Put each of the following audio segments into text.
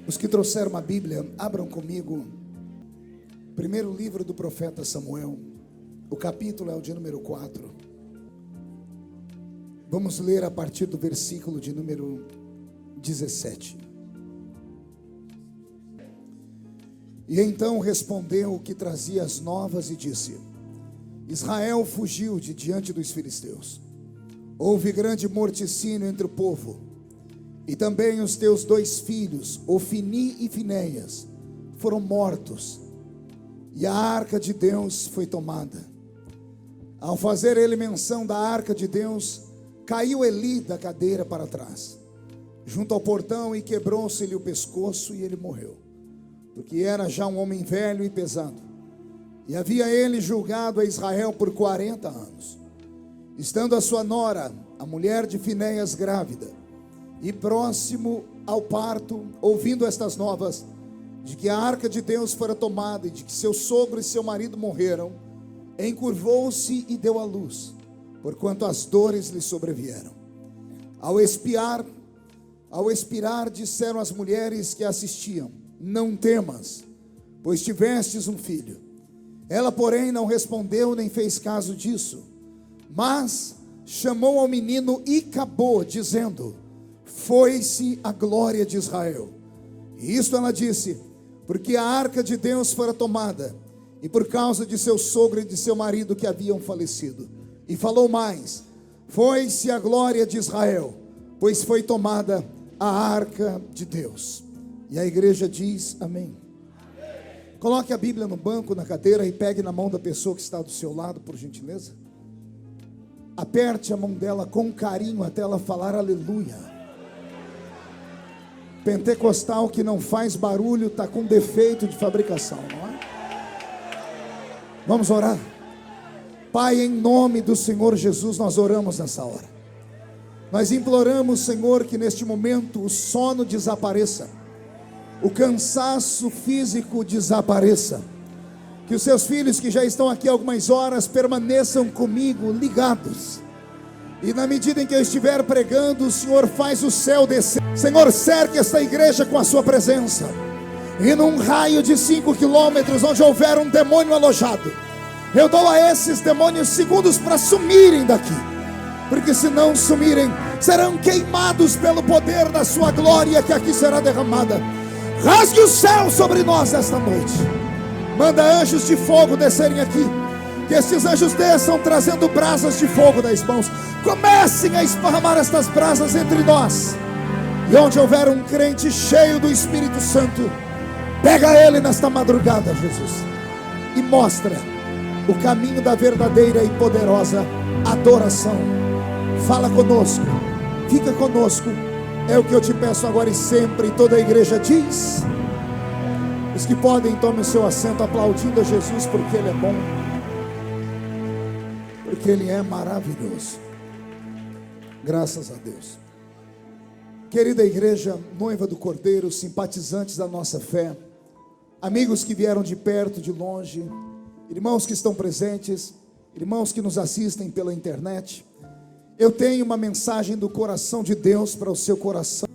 Os que trouxeram uma Bíblia, abram comigo. Primeiro livro do profeta Samuel. O capítulo é o de número 4. Vamos ler a partir do versículo de número 17. E então respondeu o que trazia as novas e disse: Israel fugiu de diante dos filisteus. Houve grande morticínio entre o povo. E também os teus 2 filhos, Ofni e Finéias, foram mortos. E a arca de Deus foi tomada. Ao fazer ele menção da arca de Deus, caiu Eli da cadeira para trás, junto ao portão, e quebrou-se-lhe o pescoço, e ele morreu, porque era já um homem velho e pesado. E havia ele julgado a Israel por 40 anos. Estando a sua nora, a mulher de Finéias, grávida, e próximo ao parto, ouvindo estas novas, de que a arca de Deus fora tomada, e de que seu sogro e seu marido morreram, encurvou-se e deu à luz, porquanto as dores lhe sobrevieram. Ao expirar, disseram as mulheres que assistiam: não temas, pois tivestes um filho. Ela, porém, não respondeu nem fez caso disso, mas chamou ao menino Icabô, dizendo: foi-se a glória de Israel. E isto ela disse, porque a arca de Deus fora tomada, e por causa de seu sogro e de seu marido que haviam falecido. E falou mais: foi-se a glória de Israel, pois foi tomada a arca de Deus. E a igreja diz amém. Coloque a Bíblia no banco, na cadeira, e pegue na mão da pessoa que está do seu lado, por gentileza. Aperte a mão dela com carinho até ela falar aleluia. Pentecostal que não faz barulho está com defeito de fabricação, não é? Vamos orar. Pai, em nome do Senhor Jesus, nós oramos nessa hora. Nós imploramos, Senhor, que neste momento o sono desapareça, o cansaço físico desapareça, que os seus filhos que já estão aqui há algumas horas permaneçam comigo ligados. E na medida em que eu estiver pregando, o Senhor faz o céu descer. Senhor, cerque esta igreja com a sua presença. E num raio de 5 quilômetros, onde houver um demônio alojado, eu dou a esses demônios segundos para sumirem daqui. Porque se não sumirem, serão queimados pelo poder da sua glória que aqui será derramada. Rasgue o céu sobre nós esta noite. Manda anjos de fogo descerem aqui. Que esses anjos desçam trazendo brasas de fogo das mãos. Comecem a esparramar estas brasas entre nós. E onde houver um crente cheio do Espírito Santo, pega ele nesta madrugada, Jesus, e mostra o caminho da verdadeira e poderosa adoração. Fala conosco, fica conosco. É o que eu te peço agora e sempre. E toda a igreja diz. Os que podem, tomem o seu assento aplaudindo a Jesus, porque Ele é bom, porque Ele é maravilhoso. Graças a Deus. Querida igreja, noiva do Cordeiro, simpatizantes da nossa fé, amigos que vieram de perto, de longe, irmãos que estão presentes, irmãos que nos assistem pela internet, eu tenho uma mensagem do coração de Deus para o seu coração.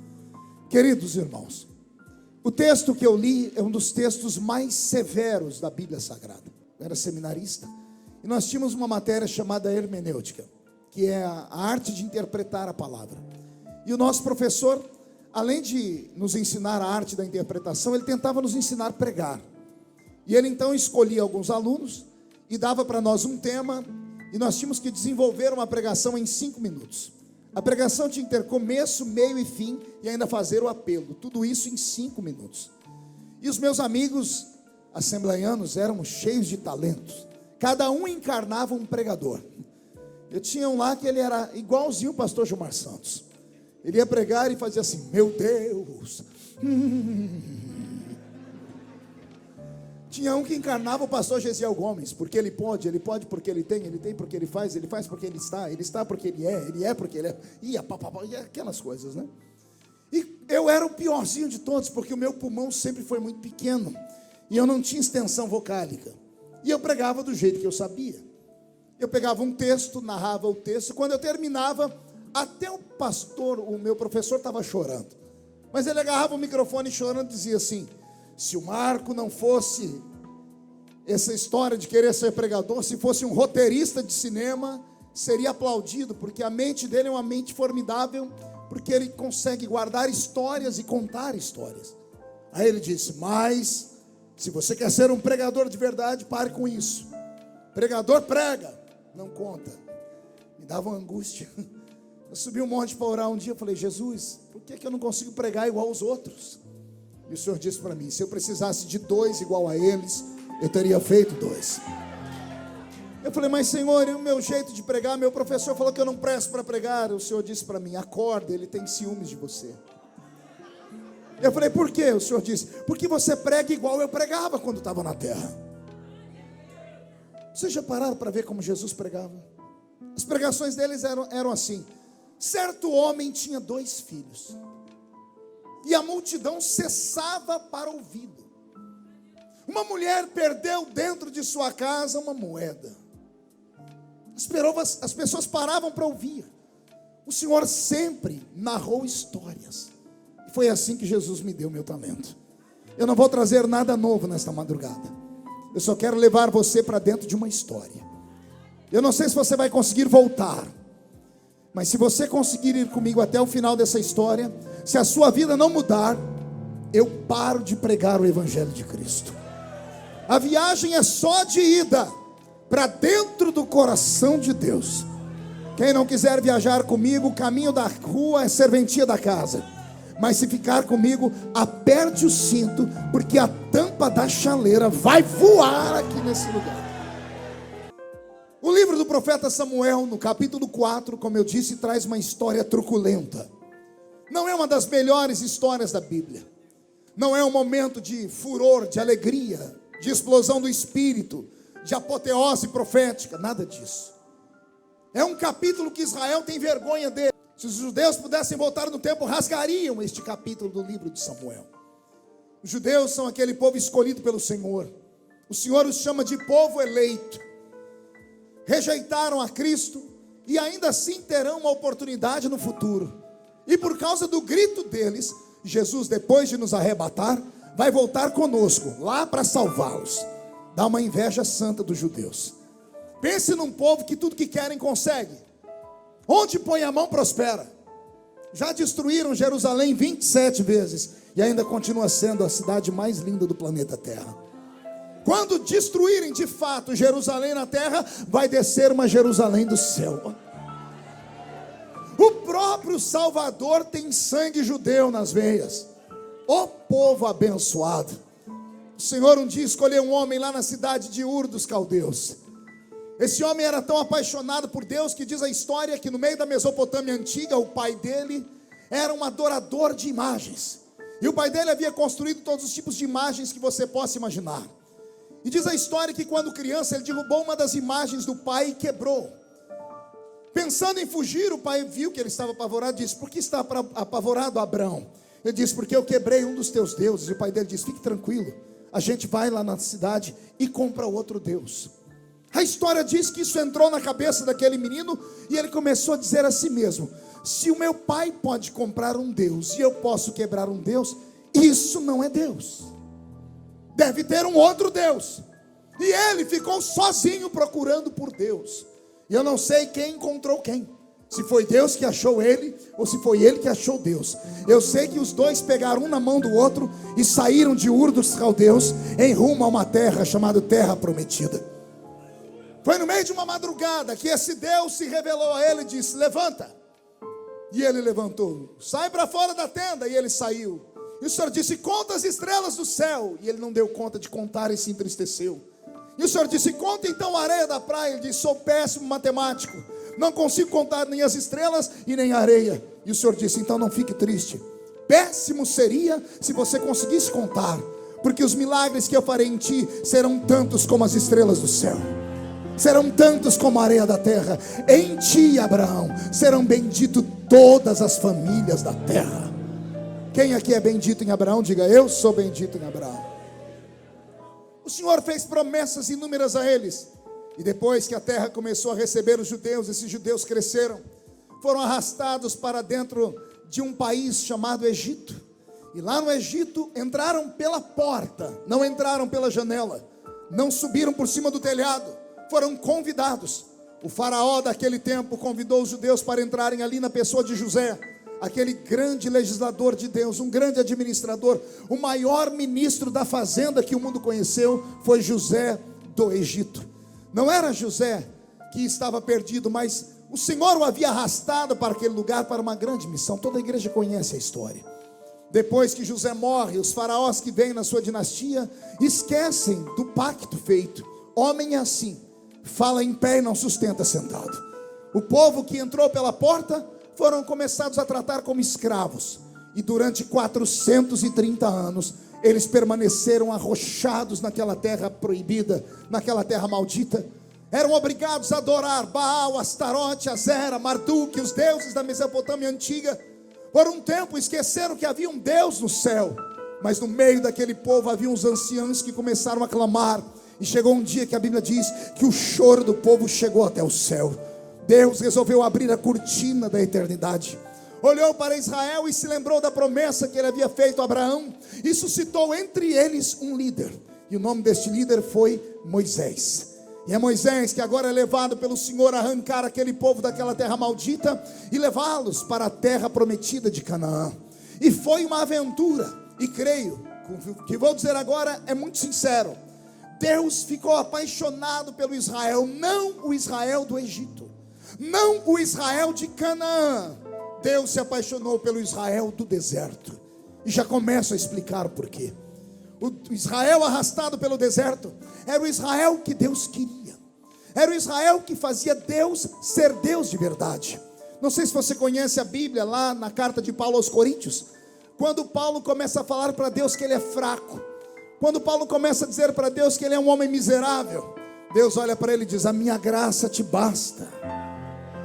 Queridos irmãos, o texto que eu li é um dos textos mais severos da Bíblia Sagrada. Eu era seminarista e nós tínhamos uma matéria chamada hermenêutica, que é a arte de interpretar a palavra. E o nosso professor, além de nos ensinar a arte da interpretação, ele tentava nos ensinar a pregar. E ele então escolhia alguns alunos e dava para nós um tema, e nós tínhamos que desenvolver uma pregação em 5 minutos. A pregação tinha que ter começo, meio e fim, e ainda fazer o apelo. Tudo isso em 5 minutos. E os meus amigos assembleianos eram cheios de talentos. Cada um encarnava um pregador. Eu tinha um lá que ele era igualzinho o pastor Gilmar Santos. Ele ia pregar e fazia assim: meu Deus. Tinha um que encarnava o pastor Gesiel Gomes, porque ele pode porque ele tem porque ele faz porque ele está porque ele é porque ele é, e aquelas coisas, né? E eu era o piorzinho de todos, porque o meu pulmão sempre foi muito pequeno, e eu não tinha extensão vocálica, e eu pregava do jeito que eu sabia. Eu pegava um texto, narrava o texto, e quando eu terminava, até o pastor, o meu professor, estava chorando. Mas ele agarrava o microfone chorando e dizia assim: se o Marco não fosse essa história de querer ser pregador, se fosse um roteirista de cinema, seria aplaudido, porque a mente dele é uma mente formidável, porque ele consegue guardar histórias e contar histórias. Aí ele disse: mas se você quer ser um pregador de verdade, pare com isso. Pregador prega, não conta. Me dava uma angústia. Eu subi um monte para orar um dia, eu falei: Jesus, por que eu não consigo pregar igual aos outros? E o Senhor disse para mim: se eu precisasse de 2 igual a eles, eu teria feito 2. Eu falei: mas Senhor, e o meu jeito de pregar? Meu professor falou que eu não presto para pregar. O Senhor disse para mim: acorda, ele tem ciúmes de você. Eu falei: por quê? O Senhor disse: porque você prega igual eu pregava quando estava na terra. Vocês já pararam para ver como Jesus pregava? As pregações deles eram assim: certo homem tinha 2 filhos, e a multidão cessava para ouvi-lo. Uma mulher perdeu dentro de sua casa uma moeda. As pessoas paravam para ouvir. O Senhor sempre narrou histórias. E foi assim que Jesus me deu meu talento. Eu não vou trazer nada novo nesta madrugada. Eu só quero levar você para dentro de uma história. Eu não sei se você vai conseguir voltar, mas se você conseguir ir comigo até o final dessa história, se a sua vida não mudar, eu paro de pregar o Evangelho de Cristo. A viagem é só de ida para dentro do coração de Deus. Quem não quiser viajar comigo, o caminho da rua é serventia da casa. Mas se ficar comigo, aperte o cinto, porque a tampa da chaleira vai voar aqui nesse lugar. O livro do profeta Samuel, no capítulo 4, como eu disse, traz uma história truculenta. Não é uma das melhores histórias da Bíblia. Não é um momento de furor, de alegria, de explosão do espírito, de apoteose profética, nada disso. É um capítulo que Israel tem vergonha dele. Se os judeus pudessem voltar no tempo, rasgariam este capítulo do livro de Samuel. Os judeus são aquele povo escolhido pelo Senhor. O Senhor os chama de povo eleito. Rejeitaram a Cristo e ainda assim terão uma oportunidade no futuro. E por causa do grito deles, Jesus, depois de nos arrebatar, vai voltar conosco lá para salvá-los. Dá uma inveja santa dos judeus. Pense num povo que tudo que querem consegue. Onde põe a mão prospera. Já destruíram Jerusalém 27 vezes e ainda continua sendo a cidade mais linda do planeta Terra. Quando destruírem de fato Jerusalém na terra, vai descer uma Jerusalém do céu. O próprio Salvador tem sangue judeu nas veias. O povo abençoado. O Senhor um dia escolheu um homem lá na cidade de Ur dos Caldeus. Esse homem era tão apaixonado por Deus que diz a história que no meio da Mesopotâmia antiga, o pai dele era um adorador de imagens. E o pai dele havia construído todos os tipos de imagens que você possa imaginar. E diz a história que quando criança ele derrubou uma das imagens do pai e quebrou. Pensando em fugir, o pai viu que ele estava apavorado e disse: por que está apavorado, Abrão? Ele disse: porque eu quebrei um dos teus deuses. E o pai dele disse: fique tranquilo, a gente vai lá na cidade e compra outro Deus. A história diz que isso entrou na cabeça daquele menino e ele começou a dizer a si mesmo: se o meu pai pode comprar um Deus e eu posso quebrar um Deus, isso não é Deus, deve ter um outro Deus. E ele ficou sozinho procurando por Deus. E eu não sei quem encontrou quem, se foi Deus que achou ele ou se foi ele que achou Deus. Eu sei que os dois pegaram um na mão do outro e saíram de Ur dos Caldeus em rumo a uma terra chamada Terra Prometida. Foi no meio de uma madrugada que esse Deus se revelou a ele e disse: levanta. E ele levantou. Sai para fora da tenda. E ele saiu. E o Senhor disse: conta as estrelas do céu. E ele não deu conta de contar e se entristeceu. E o Senhor disse: conta então a areia da praia. Ele disse: sou péssimo matemático, não consigo contar nem as estrelas e nem a areia. E o Senhor disse: então não fique triste. Péssimo seria se você conseguisse contar, porque os milagres que eu farei em ti serão tantos como as estrelas do céu, serão tantos como a areia da terra. Em ti, Abraão, serão benditas todas as famílias da terra. Quem aqui é bendito em Abraão? Diga: eu sou bendito em Abraão. O Senhor fez promessas inúmeras a eles. E depois que a terra começou a receber os judeus, esses judeus cresceram, foram arrastados para dentro de um país chamado Egito. E lá no Egito entraram pela porta, não entraram pela janela, não subiram por cima do telhado, foram convidados. O faraó daquele tempo convidou os judeus para entrarem ali na pessoa de José, aquele grande legislador de Deus, um grande administrador, o maior ministro da fazenda que o mundo conheceu foi José do Egito. Não era José que estava perdido, mas o Senhor o havia arrastado para aquele lugar para uma grande missão. Toda a igreja conhece a história. Depois que José morre, os faraós que vêm na sua dinastia esquecem do pacto feito. Homem é assim, fala em pé e não sustenta sentado. O povo que entrou pela porta foram começados a tratar como escravos, e durante 430 anos eles permaneceram arrochados naquela terra proibida, naquela terra maldita. Eram obrigados a adorar Baal, Astarote, Azera, Marduk, os deuses da Mesopotâmia antiga. Por um tempo esqueceram que havia um Deus no céu, mas no meio daquele povo havia uns anciãos que começaram a clamar, e chegou um dia que a Bíblia diz que o choro do povo chegou até o céu. Deus resolveu abrir a cortina da eternidade, olhou para Israel e se lembrou da promessa que ele havia feito a Abraão, e suscitou entre eles um líder, e o nome deste líder foi Moisés. E é Moisés que agora é levado pelo Senhor a arrancar aquele povo daquela terra maldita e levá-los para a terra prometida de Canaã. E foi uma aventura, e creio, o que vou dizer agora é muito sincero. Deus ficou apaixonado pelo Israel, não o Israel do Egito, não o Israel de Canaã. Deus se apaixonou pelo Israel do deserto, e já começo a explicar o porquê. O Israel arrastado pelo deserto era o Israel que Deus queria, era o Israel que fazia Deus ser Deus de verdade. Não sei se você conhece a Bíblia, lá na carta de Paulo aos Coríntios, quando Paulo começa a falar para Deus que ele é fraco, quando Paulo começa a dizer para Deus que ele é um homem miserável, Deus olha para ele e diz: a minha graça te basta.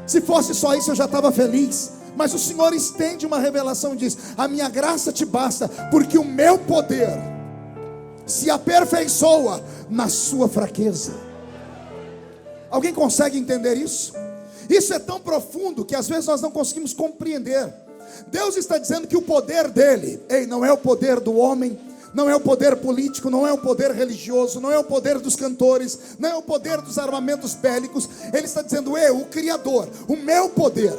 Se fosse só isso eu já estava feliz, mas o Senhor estende uma revelação e diz: a minha graça te basta, porque o meu poder se aperfeiçoa na sua fraqueza. Alguém consegue entender isso? Isso é tão profundo que às vezes nós não conseguimos compreender. Deus está dizendo que o poder dele, não é o poder do homem, não é o poder político, não é o poder religioso, não é o poder dos cantores, não é o poder dos armamentos bélicos. Ele está dizendo: eu, o Criador, o meu poder,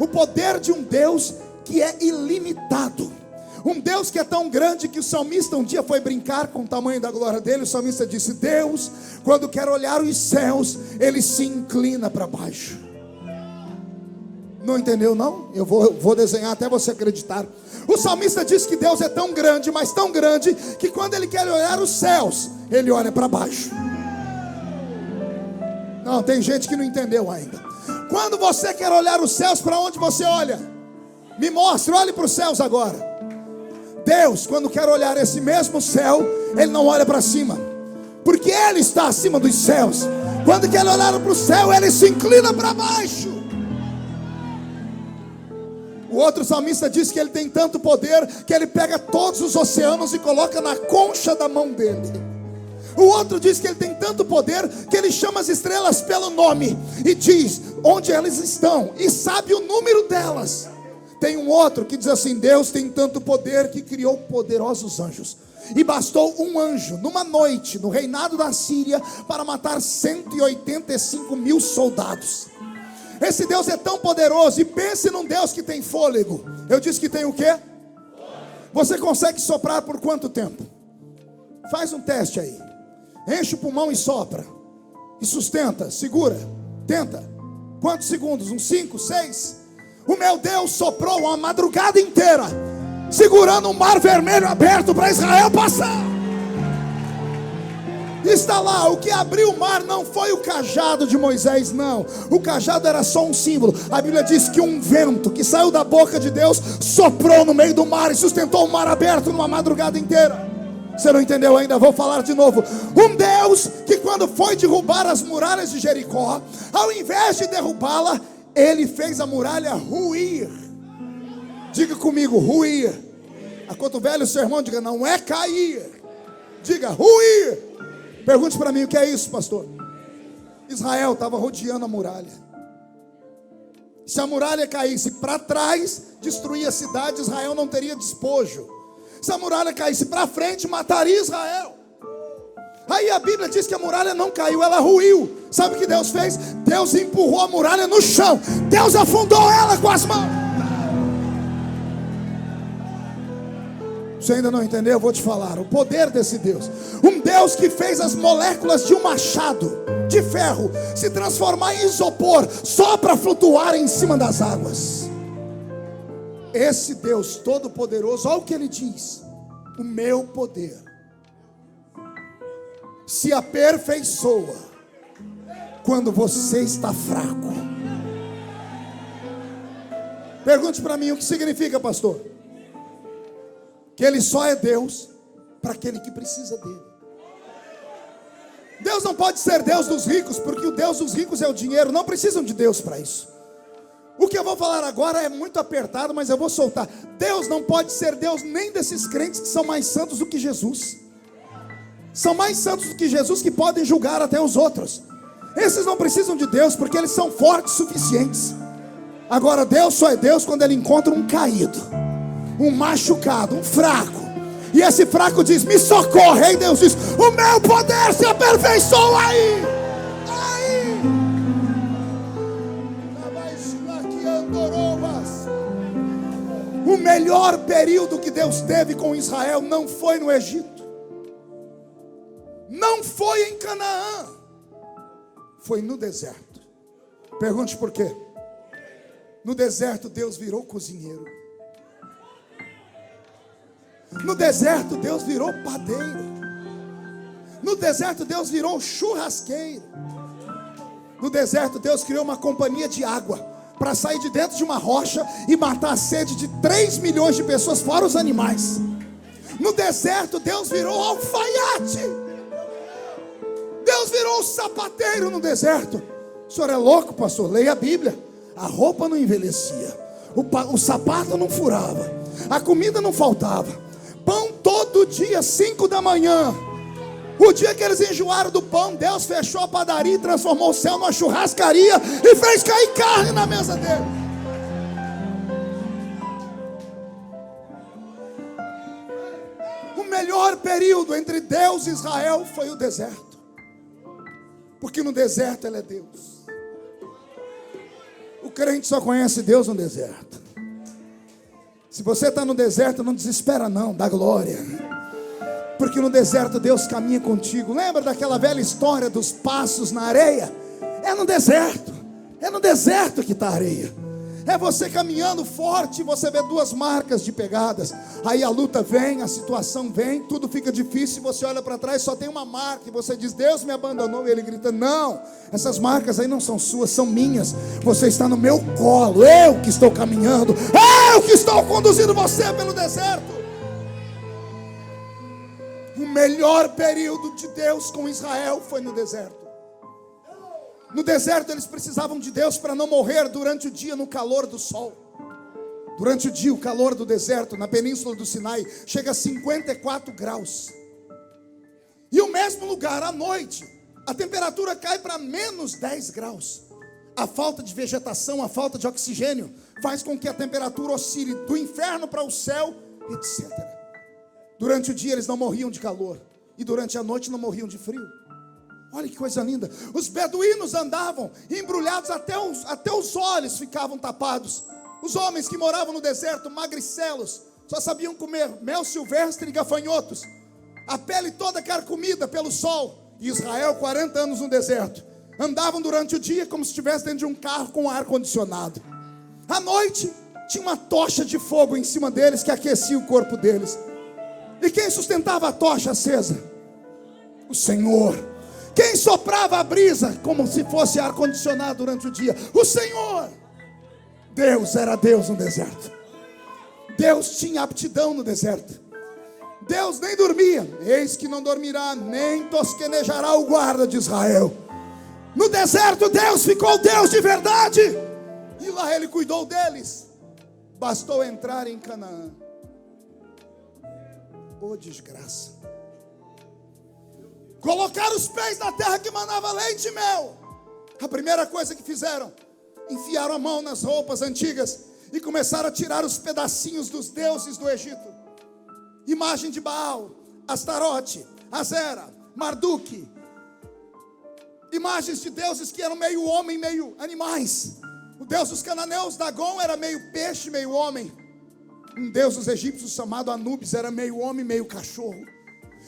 o poder de um Deus que é ilimitado, um Deus que é tão grande que o salmista um dia foi brincar com o tamanho da glória dele. O salmista disse: Deus, quando quer olhar os céus, ele se inclina para baixo. Não entendeu não? Eu vou desenhar até você acreditar. O salmista diz que Deus é tão grande, mas tão grande, que quando ele quer olhar os céus, ele olha para baixo. Não, tem gente que não entendeu ainda. Quando você quer olhar os céus, para onde você olha? Me mostre, olhe para os céus agora. Deus, quando quer olhar esse mesmo céu, ele não olha para cima, porque ele está acima dos céus. Quando quer olhar para o céu, ele se inclina para baixo. O outro salmista diz que ele tem tanto poder que ele pega todos os oceanos e coloca na concha da mão dele. O outro diz que ele tem tanto poder que ele chama as estrelas pelo nome e diz onde elas estão e sabe o número delas. Tem um outro que diz assim: Deus tem tanto poder que criou poderosos anjos, e bastou um anjo numa noite no reinado da Síria para matar 185 mil soldados. Esse Deus é tão poderoso. E pense num Deus que tem fôlego. Eu disse que tem o quê? Você consegue soprar por quanto tempo? Faz um teste aí. Enche o pulmão e sopra, e sustenta, segura, tenta. Quantos segundos? Uns 5, 6? O meu Deus soprou uma madrugada inteira, segurando um mar vermelho aberto para Israel passar. Está lá, o que abriu o mar não foi o cajado de Moisés, não. O cajado era só um símbolo. A Bíblia diz que um vento que saiu da boca de Deus soprou no meio do mar e sustentou o mar aberto numa madrugada inteira. Você não entendeu ainda? Vou falar de novo. Um Deus que quando foi derrubar as muralhas de Jericó, ao invés de derrubá-la, ele fez a muralha ruir. Diga comigo, ruir. Acotovele o seu irmão, diga: não é cair, diga ruir. Pergunte para mim: o que é isso, pastor? Israel estava rodeando a muralha. Se a muralha caísse para trás, destruía a cidade, Israel não teria despojo. Se a muralha caísse para frente, mataria Israel. Aí a Bíblia diz que a muralha não caiu, ela ruiu. Sabe o que Deus fez? Deus empurrou a muralha no chão. Deus afundou ela com as mãos. Você ainda não entendeu? Eu vou te falar. O poder desse Deus. Um Deus que fez as moléculas de um machado de ferro se transformar em isopor só para flutuar em cima das águas. Esse Deus todo-poderoso, olha o que ele diz: o meu poder se aperfeiçoa quando você está fraco. Pergunte para mim, o que significa, pastor? Que ele só é Deus para aquele que precisa dele. Deus não pode ser Deus dos ricos, porque o Deus dos ricos é o dinheiro. Não precisam de Deus para isso. O que eu vou falar agora é muito apertado, mas eu vou soltar. Deus não pode ser Deus nem desses crentes que são mais santos do que Jesus. São mais santos do que Jesus, que podem julgar até os outros. Esses não precisam de Deus, porque eles são fortes o suficientes. Agora Deus só é Deus quando ele encontra um caído, um machucado, um fraco. E esse fraco diz: me socorre. Aí Deus diz: o meu poder se aperfeiçoa aí. O melhor período que Deus teve com Israel não foi no Egito, não foi em Canaã, foi no deserto. Pergunte por quê? No deserto Deus virou cozinheiro. No deserto Deus virou padeiro. No deserto Deus virou churrasqueiro. No deserto Deus criou uma companhia de água para sair de dentro de uma rocha e matar a sede de 3 milhões de pessoas, fora os animais. No deserto Deus virou alfaiate. Deus virou sapateiro no deserto. O senhor é louco, pastor? Leia a Bíblia. A roupa não envelhecia, o sapato não furava, a comida não faltava, pão todo dia, 5 da manhã. O dia que eles enjoaram do pão, Deus fechou a padaria e transformou o céu numa churrascaria e fez cair carne na mesa dele. O melhor período entre Deus e Israel foi o deserto, porque no deserto ele é Deus. O crente só conhece Deus no deserto. Se você está no deserto, não desespera não, dá glória. Porque no deserto Deus caminha contigo. Lembra daquela velha história dos passos na areia? É no deserto que está a areia. É você caminhando forte, você vê 2 marcas de pegadas. Aí a luta vem, a situação vem, tudo fica difícil. Você olha para trás, só tem uma marca. E você diz: Deus me abandonou. E ele grita: não, essas marcas aí não são suas, são minhas. Você está no meu colo, eu que estou caminhando, eu que estou conduzindo você pelo deserto. O melhor período de Deus com Israel foi no deserto. No deserto eles precisavam de Deus para não morrer durante o dia no calor do sol. Durante o dia o calor do deserto na península do Sinai chega a 54 graus. E o mesmo lugar à noite a temperatura cai para menos 10 graus. A falta de vegetação, a falta de oxigênio faz com que a temperatura oscile do inferno para o céu, etc. Durante o dia eles não morriam de calor, e durante a noite não morriam de frio. Olha que coisa linda. Os beduínos andavam embrulhados, até os olhos ficavam tapados. Os homens que moravam no deserto, magricelos, só sabiam comer mel silvestre e gafanhotos, a pele toda carcomida pelo sol. E Israel, 40 anos no deserto, andavam durante o dia como se estivesse dentro de um carro com ar condicionado. À noite tinha uma tocha de fogo em cima deles que aquecia o corpo deles. E quem sustentava a tocha acesa? O Senhor. Quem soprava a brisa como se fosse ar-condicionado durante o dia? O Senhor. Deus era Deus no deserto. Deus tinha aptidão no deserto. Deus nem dormia. Eis que não dormirá, nem tosquenejará o guarda de Israel. No deserto Deus ficou Deus de verdade. E lá ele cuidou deles. Bastou entrar em Canaã. Oh, desgraça. Colocar os pés na terra que manava leite e mel. A primeira coisa que fizeram, enfiaram a mão nas roupas antigas e começaram a tirar os pedacinhos dos deuses do Egito. imagem de Baal, Astarote, Azera, Marduque, imagens de deuses que eram meio homem, meio animais. O deus dos cananeus, Dagon, era meio peixe, meio homem. Um deus dos egípcios chamado Anubis era meio homem, meio cachorro.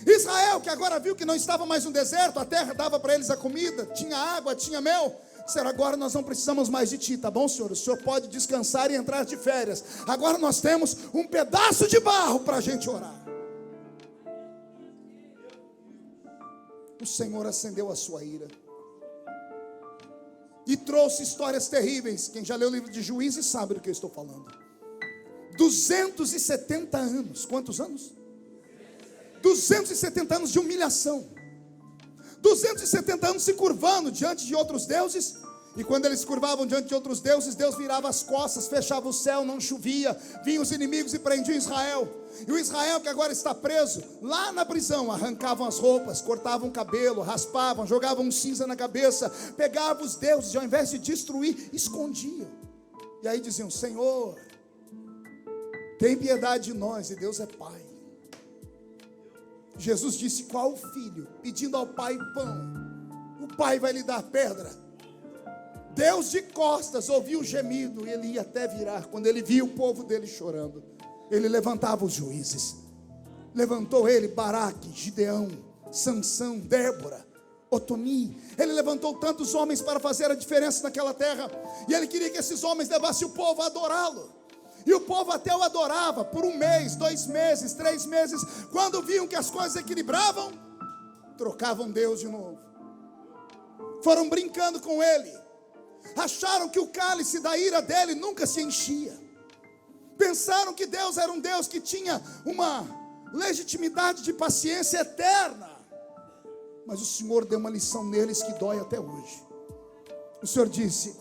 Israel, que agora viu que não estava mais no deserto, a terra dava para eles a comida, tinha água, tinha mel. Disseram: agora nós não precisamos mais de ti, tá bom, Senhor? O Senhor pode descansar e entrar de férias. Agora nós temos um pedaço de barro para a gente orar. O Senhor acendeu a sua ira e trouxe histórias terríveis. Quem já leu o livro de Juízes sabe do que eu estou falando. 270 anos. Quantos anos? 270 anos de humilhação. 270 anos se curvando diante de outros deuses. E quando eles se curvavam diante de outros deuses, Deus virava as costas, fechava o céu, não chovia. Vinham os inimigos e prendiam Israel. E o Israel, que agora está preso, lá na prisão, arrancavam as roupas, cortavam o cabelo, raspavam, jogavam cinza na cabeça, pegavam os deuses e ao invés de destruir, escondiam. E aí diziam: Senhor, tem piedade de nós. E Deus é Pai. Jesus disse: qual filho pedindo ao pai pão, o pai vai lhe dar pedra? Deus de costas ouviu o gemido e ele ia até virar. Quando ele viu o povo dele chorando, ele levantava os juízes. Levantou ele Baraque, Gideão, Sansão, Débora, Otoni. Ele levantou tantos homens para fazer a diferença naquela terra. E ele queria que esses homens levassem o povo a adorá-lo. E o povo até o adorava por 1 mês, 2 meses, 3 meses. Quando viam que as coisas equilibravam, trocavam Deus de novo. Foram brincando com ele. Acharam que o cálice da ira dele nunca se enchia. Pensaram que Deus era um Deus que tinha uma legitimidade de paciência eterna. Mas o Senhor deu uma lição neles que dói até hoje. O Senhor disse: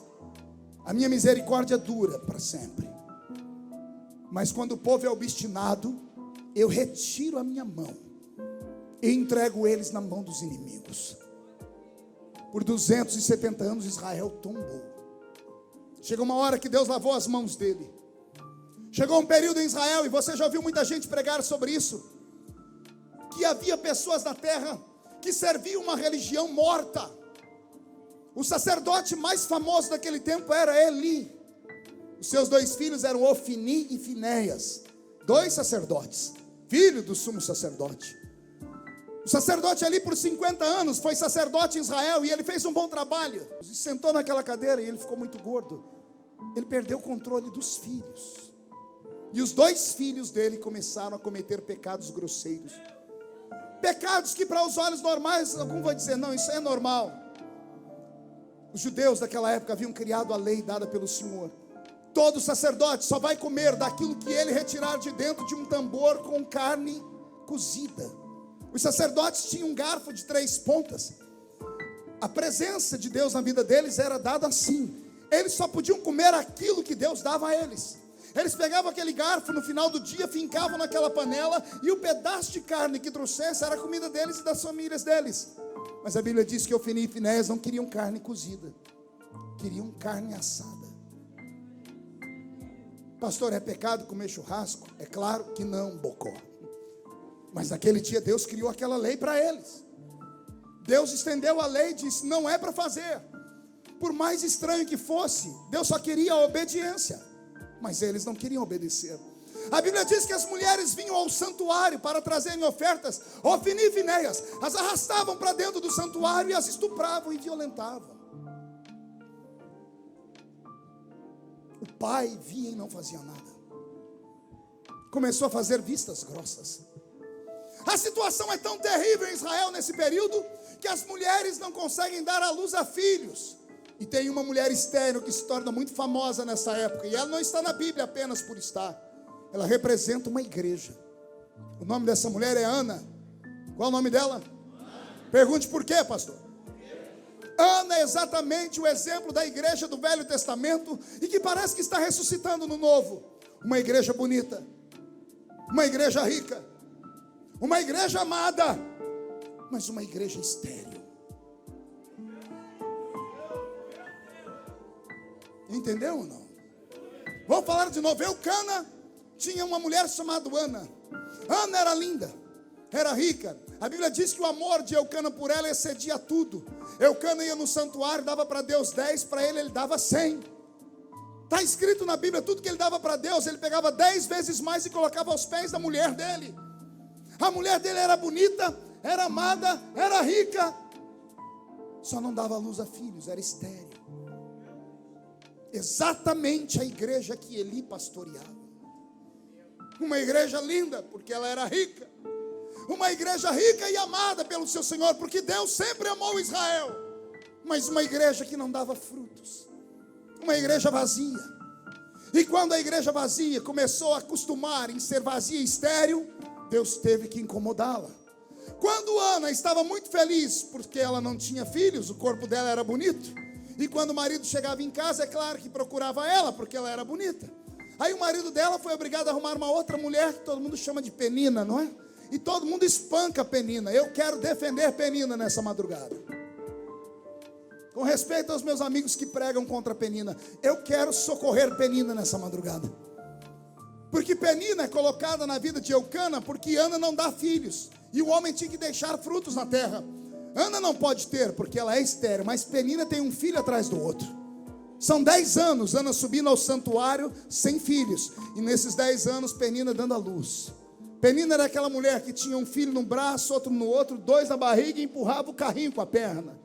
a minha misericórdia dura para sempre. Mas quando o povo é obstinado, eu retiro a minha mão e entrego eles na mão dos inimigos. Por 270 anos Israel tombou. Chegou uma hora que Deus lavou as mãos dele. Chegou um período em Israel, e você já ouviu muita gente pregar sobre isso, que havia pessoas na terra que serviam uma religião morta. O sacerdote mais famoso daquele tempo era Eli. Os seus 2 filhos eram Ofni e Finéias, 2 sacerdotes, filho do sumo sacerdote. O sacerdote ali por 50 anos foi sacerdote em Israel, e ele fez um bom trabalho. Sentou naquela cadeira e ele ficou muito gordo. Ele perdeu o controle dos filhos. E os 2 filhos dele começaram a cometer pecados grosseiros. Pecados que para os olhos normais, algum vai dizer: não, isso é normal. Os judeus daquela época haviam criado a lei dada pelo Senhor. Todo sacerdote só vai comer daquilo que ele retirar de dentro de um tambor com carne cozida. Os sacerdotes tinham um garfo de 3 pontas. A presença de Deus na vida deles era dada assim. Eles só podiam comer aquilo que Deus dava a eles. Eles pegavam aquele garfo no final do dia, fincavam naquela panela, e o pedaço de carne que trouxesse era a comida deles e das famílias deles. Mas a Bíblia diz que Ofni e Finéias não queriam carne cozida, queriam carne assada. Pastor, é pecado comer churrasco? É claro que não, bocó. Mas naquele dia Deus criou aquela lei para eles. Deus estendeu a lei e disse: não é para fazer. Por mais estranho que fosse, Deus só queria a obediência. Mas eles não queriam obedecer. A Bíblia diz que as mulheres vinham ao santuário para trazerem ofertas. Ofni e Finéias as arrastavam para dentro do santuário e as estupravam e violentavam. O pai via e não fazia nada. Começou a fazer vistas grossas. A situação é tão terrível em Israel nesse período que as mulheres não conseguem dar à luz a filhos. E tem uma mulher estéril que se torna muito famosa nessa época, e ela não está na Bíblia apenas por estar. Ela representa uma igreja. O nome dessa mulher é Ana. Qual é o nome dela? Ana. Pergunte por quê, pastor? Ana é exatamente o exemplo da igreja do Velho Testamento, e que parece que está ressuscitando no Novo. Uma igreja bonita, uma igreja rica, uma igreja amada, mas uma igreja estéril. Entendeu ou não? Vamos falar de novo. Eucana tinha uma mulher chamada Ana. Ana era linda, era rica. A Bíblia diz que o amor de Eucana por ela excedia tudo. Eucana ia no santuário, dava para Deus 10, para ele dava 100. Está escrito na Bíblia, tudo que ele dava para Deus, ele pegava 10 vezes mais e colocava aos pés da mulher dele. A mulher dele era bonita, era amada, era rica, só não dava luz a filhos, era estéril. Exatamente a igreja que Eli pastoreava. Uma igreja linda, porque ela era rica. Uma igreja rica e amada pelo seu Senhor, porque Deus sempre amou Israel. Mas uma igreja que não dava frutos. Uma igreja vazia. E quando a igreja vazia começou a acostumar em ser vazia e estéril, Deus teve que incomodá-la. Quando Ana estava muito feliz, porque ela não tinha filhos, o corpo dela era bonito. E quando o marido chegava em casa, é claro que procurava ela, porque ela era bonita. Aí o marido dela foi obrigado a arrumar uma outra mulher, que todo mundo chama de Penina, não é? E todo mundo espanca Penina. Eu quero defender Penina nessa madrugada. Com respeito aos meus amigos que pregam contra Penina, eu quero socorrer Penina nessa madrugada. Porque Penina é colocada na vida de Eucana, porque Ana não dá filhos. E o homem tinha que deixar frutos na terra. Ana não pode ter, porque ela é estéril, mas Penina tem um filho atrás do outro. São 10 anos, Ana subindo ao santuário sem filhos. E nesses 10 anos, Penina dando à luz. Penina era aquela mulher que tinha um filho num braço, outro no outro, 2 na barriga e empurrava o carrinho com a perna.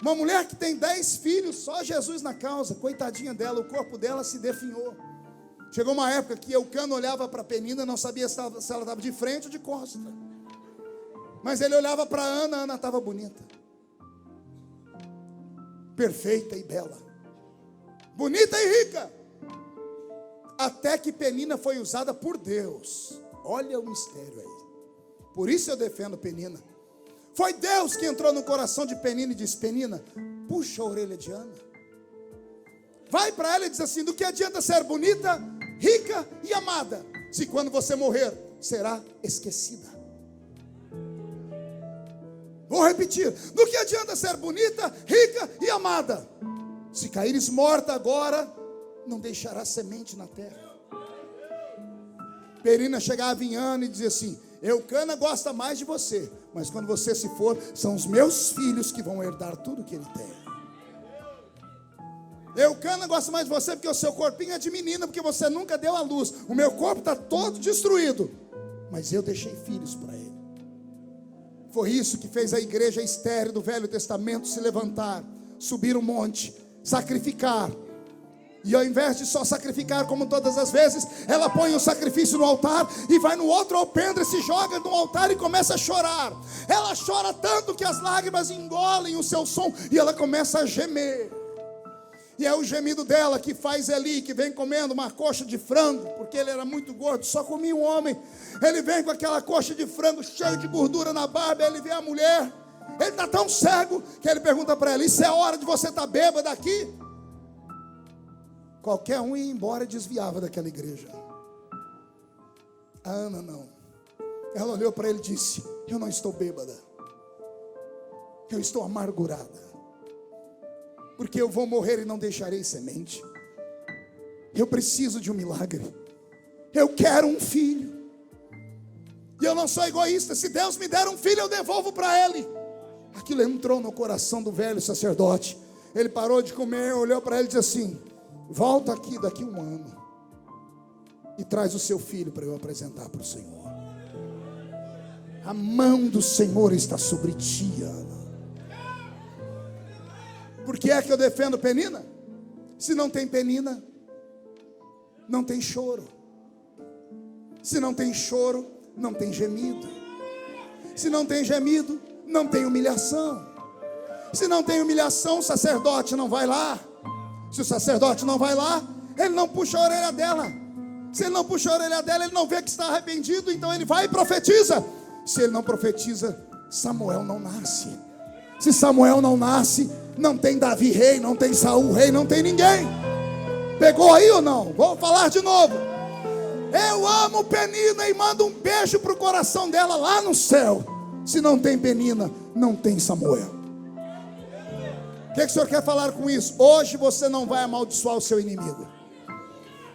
Uma mulher que tem 10 filhos, só Jesus na causa. Coitadinha dela, o corpo dela se definhou. Chegou uma época que Eucana olhava para Penina, não sabia se ela estava de frente ou de costa. Mas ele olhava para Ana, Ana estava bonita, perfeita e bela, bonita e rica. Até que Penina foi usada por Deus. Olha o mistério aí. Por isso eu defendo Penina. Foi Deus que entrou no coração de Penina e disse: Penina, puxa a orelha de Ana. Vai para ela e diz assim: do que adianta ser bonita, rica e amada, se quando você morrer, será esquecida? Vou repetir: do que adianta ser bonita, rica e amada, se caíres morta agora, não deixará semente na terra. Penina chegava em Ana e dizia assim: Eucana gosta mais de você, mas quando você se for, são os meus filhos que vão herdar tudo que ele tem. Eucana gosta mais de você porque o seu corpinho é de menina, porque você nunca deu à luz. O meu corpo está todo destruído, mas eu deixei filhos para ele. Foi isso que fez a igreja estéril do Velho Testamento se levantar, subir um monte, sacrificar. E ao invés de só sacrificar como todas as vezes, ela põe o sacrifício no altar e vai no outro alpendre, se joga no altar e começa a chorar. Ela chora tanto que as lágrimas engolem o seu som e ela começa a gemer. E é o gemido dela que faz Eli, que vem comendo uma coxa de frango, porque ele era muito gordo, só comia um homem. Ele vem com aquela coxa de frango cheia de gordura na barba, ele vê a mulher. Ele está tão cego que ele pergunta para ela: isso é a hora de você estar bêbada aqui? Qualquer um ia embora e desviava daquela igreja. A Ana não. Ela olhou para ele e disse: eu não estou bêbada, eu estou amargurada, porque eu vou morrer e não deixarei semente. Eu preciso de um milagre. Eu quero um filho. E eu não sou egoísta. Se Deus me der um filho, eu devolvo para ele. Aquilo entrou no coração do velho sacerdote. Ele parou de comer, olhou para ele e disse assim: volta aqui daqui um ano e traz o seu filho para eu apresentar para o Senhor. A mão do Senhor está sobre ti, Ana. Por que é que eu defendo Penina? Se não tem Penina, não tem choro. Se não tem choro, não tem gemido. Se não tem gemido, não tem humilhação. Se não tem humilhação, o sacerdote não vai lá. Se o sacerdote não vai lá, ele não puxa a orelha dela. Se ele não puxa a orelha dela, ele não vê que está arrependido, então ele vai e profetiza. Se ele não profetiza, Samuel não nasce. Se Samuel não nasce, não tem Davi rei, não tem Saul rei, não tem ninguém. Pegou aí ou não? Vou falar de novo. Eu amo Penina e mando um beijo para o coração dela lá no céu. Se não tem Penina, não tem Samuel. O que o senhor quer falar com isso? Hoje você não vai amaldiçoar o seu inimigo.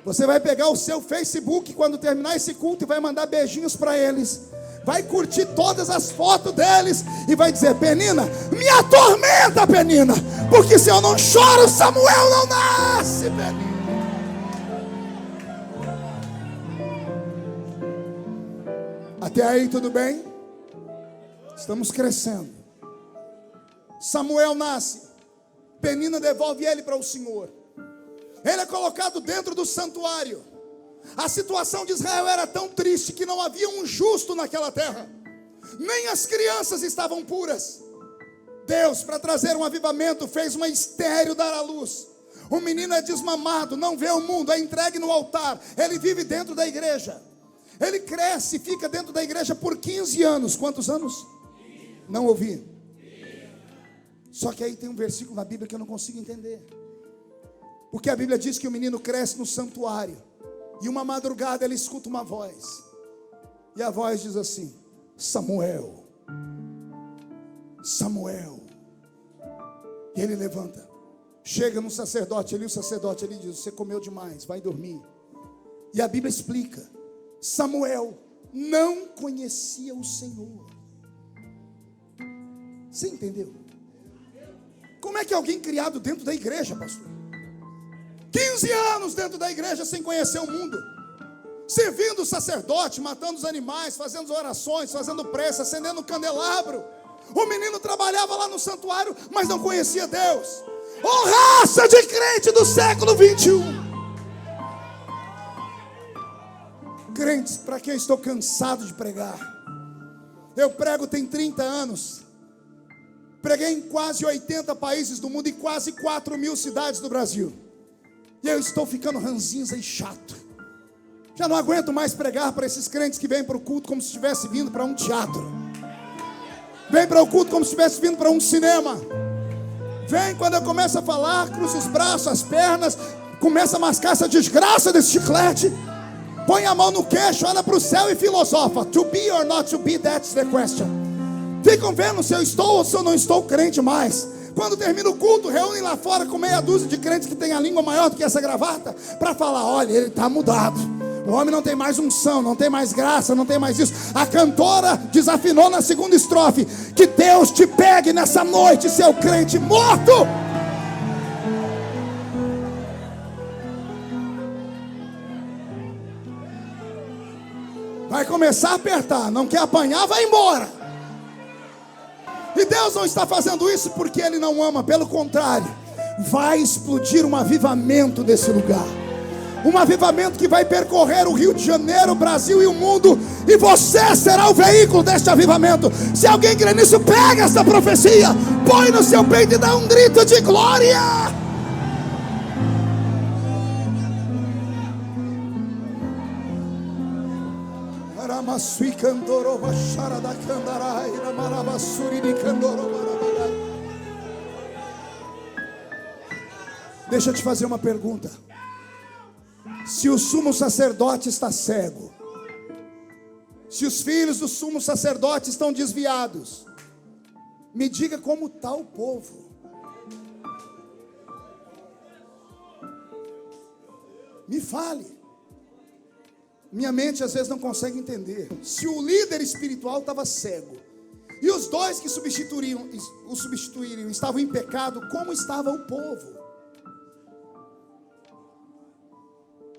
Você vai pegar o seu Facebook quando terminar esse culto e vai mandar beijinhos para eles. Vai curtir todas as fotos deles e vai dizer: Penina, me atormenta, Penina, porque se eu não choro, Samuel não nasce, Penina. Até aí tudo bem? Estamos crescendo. Samuel nasce, Penina devolve ele para o Senhor. Ele é colocado dentro do santuário. A situação de Israel era tão triste que não havia um justo naquela terra. Nem as crianças estavam puras. Deus, para trazer um avivamento, fez uma estéril dar à luz. O menino é desmamado, não vê o mundo, é entregue no altar. Ele vive dentro da igreja. Ele cresce e fica dentro da igreja por 15 anos. Quantos anos? Não ouvi. Só que aí tem um versículo na Bíblia que eu não consigo entender. Porque a Bíblia diz que o menino cresce no santuário. E uma madrugada ele escuta uma voz. E a voz diz assim: Samuel, Samuel. E ele levanta, chega no sacerdote, o sacerdote diz: você comeu demais, vai dormir. E a Bíblia explica: Samuel não conhecia o Senhor. Você entendeu? Como é que alguém criado dentro da igreja, pastor, 15 anos dentro da igreja sem conhecer o mundo, servindo o sacerdote, matando os animais, fazendo orações, fazendo prece, acendendo candelabro. O menino trabalhava lá no santuário, mas não conhecia Deus. Ô raça de crente do século 21. Crentes, para quem eu estou cansado de pregar. Eu prego tem 30 anos. Preguei em quase 80 países do mundo e quase 4.000 cidades do Brasil. E eu estou ficando ranzinza e chato. Já não aguento mais pregar para esses crentes que vêm para o culto como se estivesse vindo para um teatro. Vem para o culto como se estivesse vindo para um cinema. Vem, quando eu começo a falar, cruza os braços, as pernas, começa a mascar essa desgraça desse chiclete. Põe a mão no queixo, olha para o céu e filosofa. To be or not to be, that's the question. Ficam vendo se eu estou ou se eu não estou crente mais. Quando termina o culto, reúnem lá fora com meia dúzia de crentes que tem a língua maior do que essa gravata, para falar: olha, ele está mudado. O homem não tem mais unção, não tem mais graça, não tem mais isso. A cantora desafinou na segunda estrofe. Que Deus te pegue nessa noite, seu crente morto. Vai começar a apertar, não quer apanhar, vai embora. E Deus não está fazendo isso porque Ele não ama, pelo contrário, vai explodir um avivamento nesse lugar. Um avivamento que vai percorrer o Rio de Janeiro, o Brasil e o mundo. E você será o veículo deste avivamento. Se alguém crê nisso, pega essa profecia, põe no seu peito e dá um grito de glória. Deixa eu te fazer uma pergunta. Se o sumo sacerdote está cego, se os filhos do sumo sacerdote estão desviados, me diga como está o povo. Me fale. Minha mente às vezes não consegue entender. Se o líder espiritual estava cego e os dois que o substituíram estavam em pecado, como estava o povo?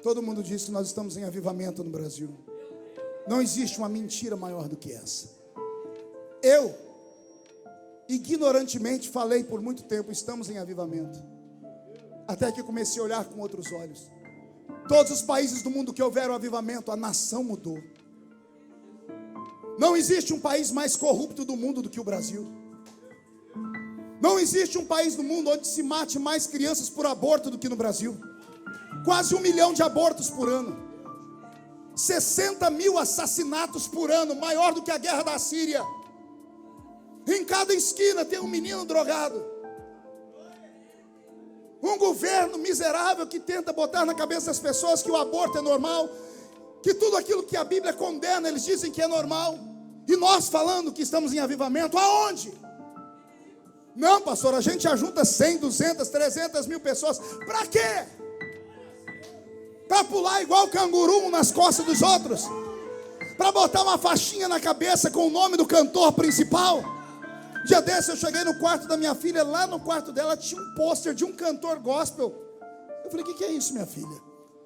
Todo mundo diz que nós estamos em avivamento no Brasil. Não existe uma mentira maior do que essa. Eu, ignorantemente, falei por muito tempo: estamos em avivamento. Até que eu comecei a olhar com outros olhos. Todos os países do mundo que houveram avivamento, a nação mudou. Não existe um país mais corrupto do mundo do que o Brasil. Não existe um país do mundo onde se mate mais crianças por aborto do que no Brasil. Quase 1 milhão de abortos por ano. 60 mil assassinatos por ano, maior do que a guerra da Síria. Em cada esquina tem um menino drogado. Um governo miserável que tenta botar na cabeça das pessoas que o aborto é normal, que tudo aquilo que a Bíblia condena, eles dizem que é normal. E nós falando que estamos em avivamento, aonde? Não, pastor, a gente ajunta 100, 200, 300 mil pessoas. Para quê? para pular igual canguru nas costas dos outros, para botar uma faixinha na cabeça com o nome do cantor principal. Dia desse eu cheguei no quarto da minha filha, lá no quarto dela tinha um pôster de um cantor gospel. Eu falei, o que é isso, minha filha?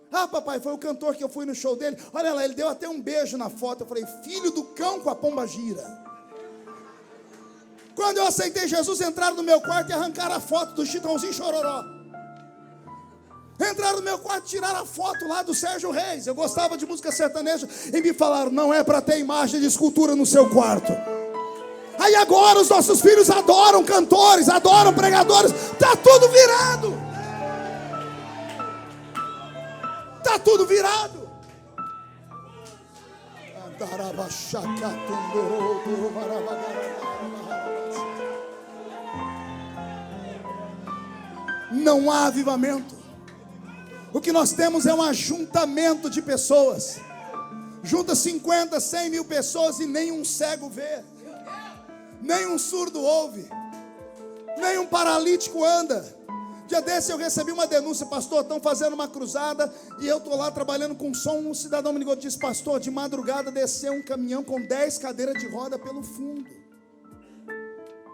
Ah, papai, foi o cantor que eu fui no show dele. Olha lá, ele deu até um beijo na foto. Eu falei, filho do cão com a pomba gira. Quando eu aceitei Jesus, entraram no meu quarto e arrancaram a foto do Chitãozinho Chororó. Entraram no meu quarto e tiraram a foto lá do Sérgio Reis. Eu gostava de música sertaneja e me falaram, não é para ter imagem de escultura no seu quarto. Aí agora os nossos filhos adoram cantores, adoram pregadores. Está tudo virado. Está tudo virado. Não há avivamento. O que nós temos é um ajuntamento de pessoas. Junta 50, 100 mil pessoas e nem um cego vê, nem um surdo ouve, nem um paralítico anda. Dia desse eu recebi uma denúncia, pastor, estão fazendo uma cruzada e eu estou lá trabalhando com som. Um cidadão me ligou e disse, pastor, de madrugada desceu um caminhão com 10 cadeiras de roda pelo fundo.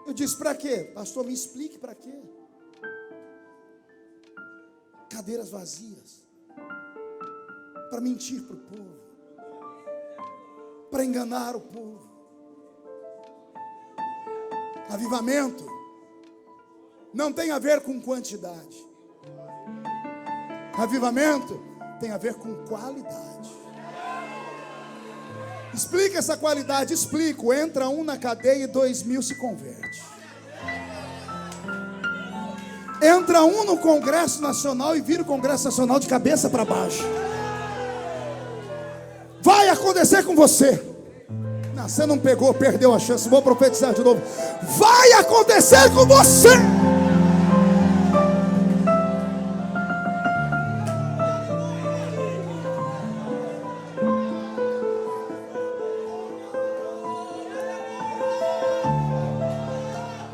Eu disse, para quê? Pastor, me explique para quê. Cadeiras vazias, para mentir para o povo, para enganar o povo. Avivamento não tem a ver com quantidade. Avivamento tem a ver com qualidade. Explica essa qualidade, explico. Entra um na cadeia e 2.000 se converte. Entra um no Congresso Nacional e vira o Congresso Nacional de cabeça para baixo. Vai acontecer com você. Não, você não pegou, perdeu a chance. Vou profetizar de novo. Vai acontecer com você.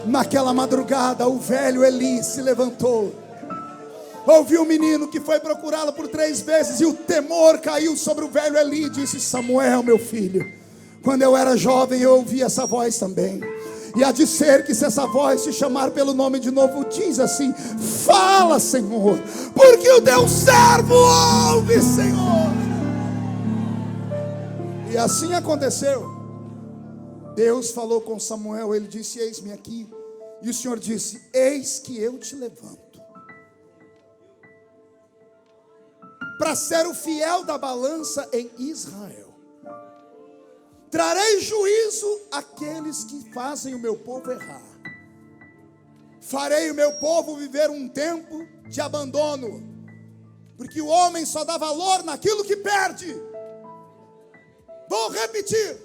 Naquela madrugada, o velho Eli se levantou, ouviu o menino que foi procurá-lo por 3 vezes, e o temor caiu sobre o velho Eli, e disse, Samuel, meu filho, quando eu era jovem eu ouvi essa voz também, e há de ser que se essa voz te chamar pelo nome de novo, diz assim, fala, Senhor, porque o teu servo ouve, Senhor. E assim aconteceu. Deus falou com Samuel, ele disse, eis-me aqui. E o Senhor disse, eis que eu te levanto para ser o fiel da balança em Israel. Trarei juízo àqueles que fazem o meu povo errar. Farei o meu povo viver um tempo de abandono, porque o homem só dá valor naquilo que perde. Vou repetir,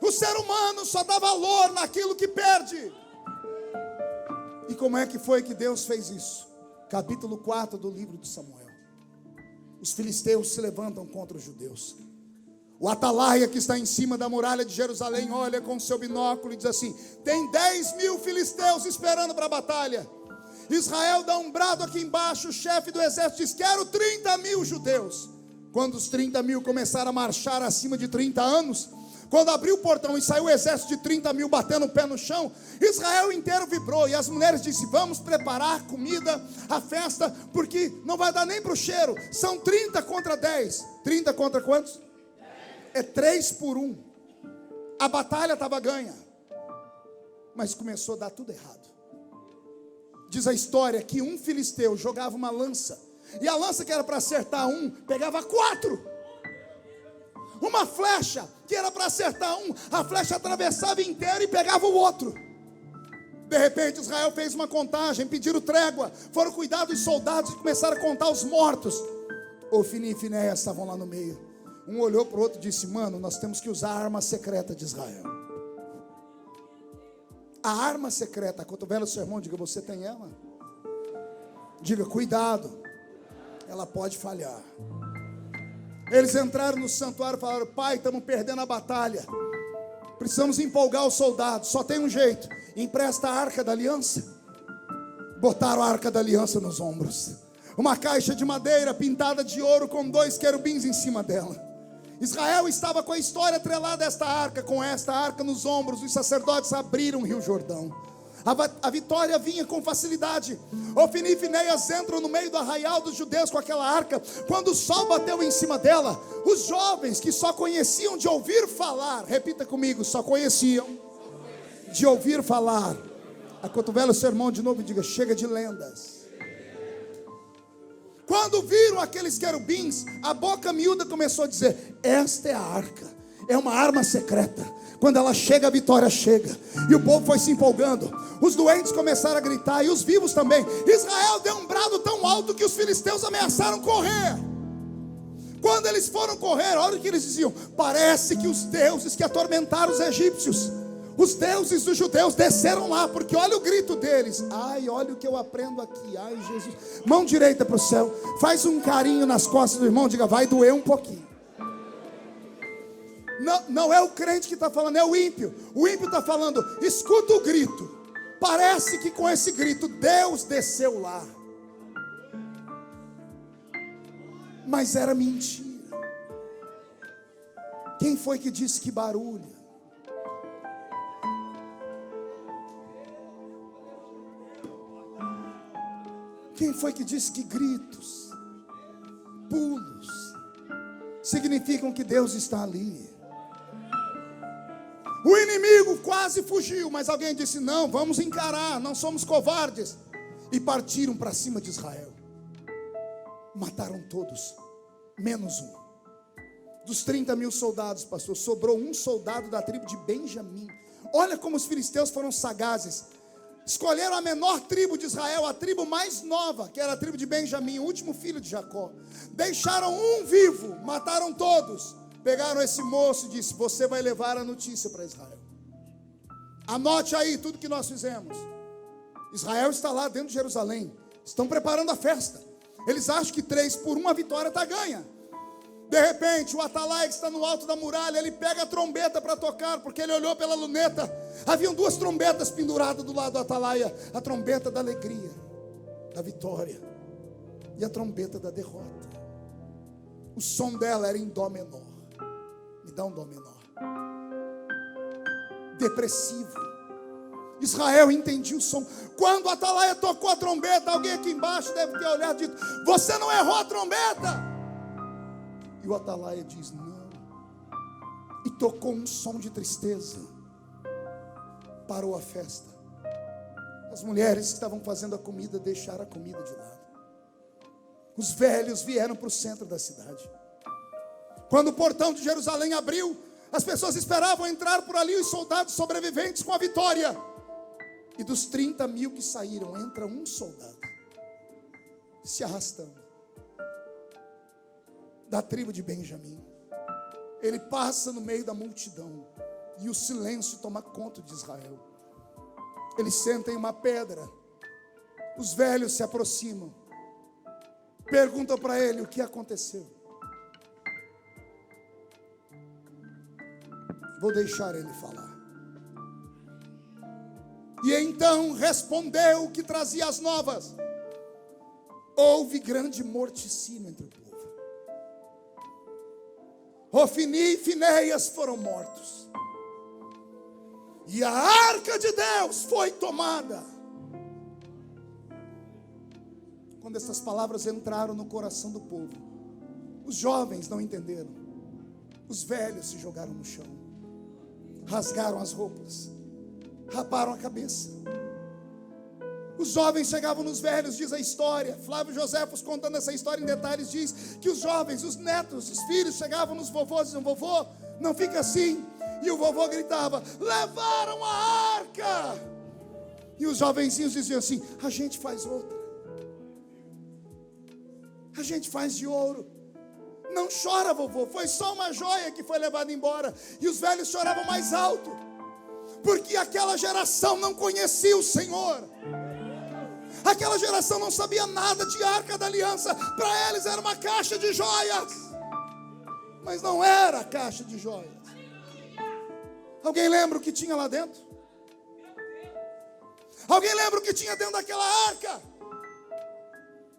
o ser humano só dá valor naquilo que perde. E como é que foi que Deus fez isso? Capítulo 4 do livro de Samuel. Os filisteus se levantam contra os judeus. O atalaia que está em cima da muralha de Jerusalém olha com seu binóculo e diz assim, tem 10.000 filisteus esperando para a batalha. Israel dá um brado aqui embaixo, o chefe do exército diz, quero 30.000 judeus. Quando os 30.000 começaram a marchar acima de 30 anos, quando abriu o portão e saiu o exército de 30.000 batendo o pé no chão, Israel inteiro vibrou. E as mulheres disseram, vamos preparar comida, a festa, porque não vai dar nem para o cheiro. São 30 contra 10. 30 contra quantos? 10. É 3 por 1. A batalha estava ganha, mas começou a dar tudo errado. Diz a história que um filisteu jogava uma lança, e a lança que era para acertar um, pegava 4. Uma flecha que era para acertar um, a flecha atravessava inteira e pegava o outro. De repente Israel fez uma contagem, pediram trégua, foram cuidar dos soldados e começaram a contar os mortos. Ofni e Finéias estavam lá no meio. Um olhou para o outro e disse, mano, nós temos que usar a arma secreta de Israel. A arma secreta, cotovela do seu irmão, diga, você tem ela? Diga, cuidado, ela pode falhar. Eles entraram no santuário e falaram, pai, estamos perdendo a batalha, precisamos empolgar os soldados, só tem um jeito, empresta a arca da aliança. Botaram a arca da aliança nos ombros. uma caixa de madeira pintada de ouro com 2 querubins em cima dela. Israel estava com a história atrelada a esta arca. Com esta arca nos ombros, os sacerdotes abriram o rio Jordão. A vitória vinha com facilidade. Ofni e Finéias entram no meio do arraial dos judeus com aquela arca. Quando o sol bateu em cima dela, os jovens que só conheciam de ouvir falar, repita comigo, só conheciam de ouvir falar. Acotovela o sermão de novo e diga: chega de lendas. Quando viram aqueles querubins, a boca miúda começou a dizer: esta é a arca, é uma arma secreta. Quando ela chega, a vitória chega. E o povo foi se empolgando. Os doentes começaram a gritar, e os vivos também. Israel deu um brado tão alto que os filisteus ameaçaram correr. Quando eles foram correr, olha o que eles diziam: parece que os deuses que atormentaram os egípcios, os deuses dos judeus desceram lá, porque olha o grito deles. Ai, olha o que eu aprendo aqui. Ai, Jesus. Mão direita para o céu, faz um carinho nas costas do irmão, diga: vai doer um pouquinho. Não é o crente que está falando, é o ímpio. O ímpio está falando: escuta o grito. Parece que com esse grito Deus desceu lá. Mas era mentira. Quem foi que disse que barulho? Quem foi que disse que gritos, pulos, significam que Deus está ali? O inimigo quase fugiu, mas alguém disse: não, vamos encarar, não somos covardes. E partiram para cima de Israel. Mataram todos, menos um. Dos 30.000 soldados, pastor, sobrou um soldado da tribo de Benjamim. Olha como os filisteus foram sagazes. Escolheram a menor tribo de Israel, a tribo mais nova, que era a tribo de Benjamim, o último filho de Jacó. Deixaram um vivo, mataram todos. Pegaram esse moço e disse: você vai levar a notícia para Israel. Anote aí tudo que nós fizemos. Israel está lá dentro de Jerusalém, estão preparando a festa. Eles acham que 3-1 a vitória está ganha. De repente, o atalaia que está no alto da muralha, ele pega a trombeta para tocar, porque ele olhou pela luneta. Haviam 2 trombetas penduradas do lado do atalaia: a trombeta da alegria, da vitória, e a trombeta da derrota. O som dela era em dó menor. Me dá um dó menor. Depressivo. Israel entendia o som. Quando o atalaia tocou a trombeta, alguém aqui embaixo deve ter olhado e dito: você não errou a trombeta. E o atalaia diz: não. E tocou um som de tristeza. Parou a festa. As mulheres que estavam fazendo a comida deixaram a comida de lado. Os velhos vieram para o centro da cidade. Quando o portão de Jerusalém abriu, as pessoas esperavam entrar por ali os soldados sobreviventes com a vitória. E dos 30.000 que saíram, entra um soldado, se arrastando, da tribo de Benjamim. Ele passa no meio da multidão, e o silêncio toma conta de Israel. Ele senta em uma pedra. Os velhos se aproximam, perguntam para ele o que aconteceu. Vou deixar ele falar. E então respondeu o que trazia as novas: houve grande morticínio entre o povo. Ofni e Finéias foram mortos, e a arca de Deus foi tomada. Quando essas palavras entraram no coração do povo, os jovens não entenderam. Os velhos se jogaram no chão, rasgaram as roupas, raparam a cabeça. Os jovens chegavam nos velhos, diz a história. Flávio Joséfos, contando essa história em detalhes, diz que os jovens, os netos, os filhos chegavam nos vovôs e diziam: vovô, não fica assim. E o vovô gritava: levaram a arca. E os jovenzinhos diziam assim: a gente faz outra, a gente faz de ouro. Não chora, vovô, foi só uma joia que foi levada embora. E os velhos choravam mais alto, porque aquela geração não conhecia o Senhor. Aquela geração não sabia nada de arca da aliança. Para eles era uma caixa de joias, mas não era a caixa de joias. Alguém lembra o que tinha lá dentro? Alguém lembra o que tinha dentro daquela arca?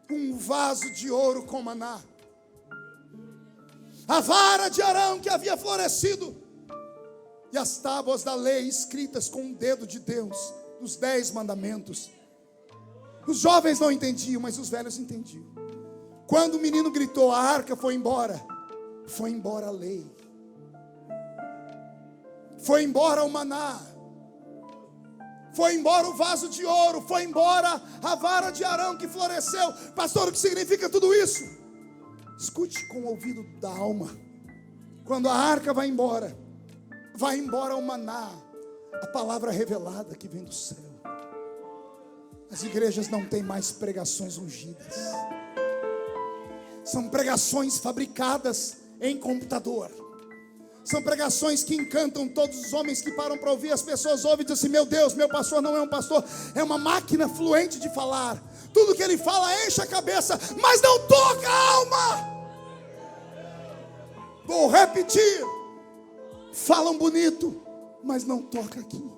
um vaso de ouro com maná. A vara de Arão que havia florescido, e as tábuas da lei escritas com o dedo de Deus, os 10 mandamentos. Os jovens não entendiam, mas os velhos entendiam. Quando o menino gritou, a arca foi embora a lei, foi embora o maná, foi embora o vaso de ouro, foi embora a vara de Arão que floresceu. Pastor, o que significa tudo isso? Escute com o ouvido da alma. Quando a arca vai embora o maná, a palavra revelada que vem do céu. As igrejas não têm mais pregações ungidas, são pregações fabricadas em computador. São pregações que encantam todos os homens que param para ouvir. As pessoas ouvem e dizem assim: meu Deus, meu pastor não é um pastor, é uma máquina fluente de falar. Tudo que ele fala enche a cabeça, mas não toca a alma. Vou repetir: falam bonito, mas não toca aqui.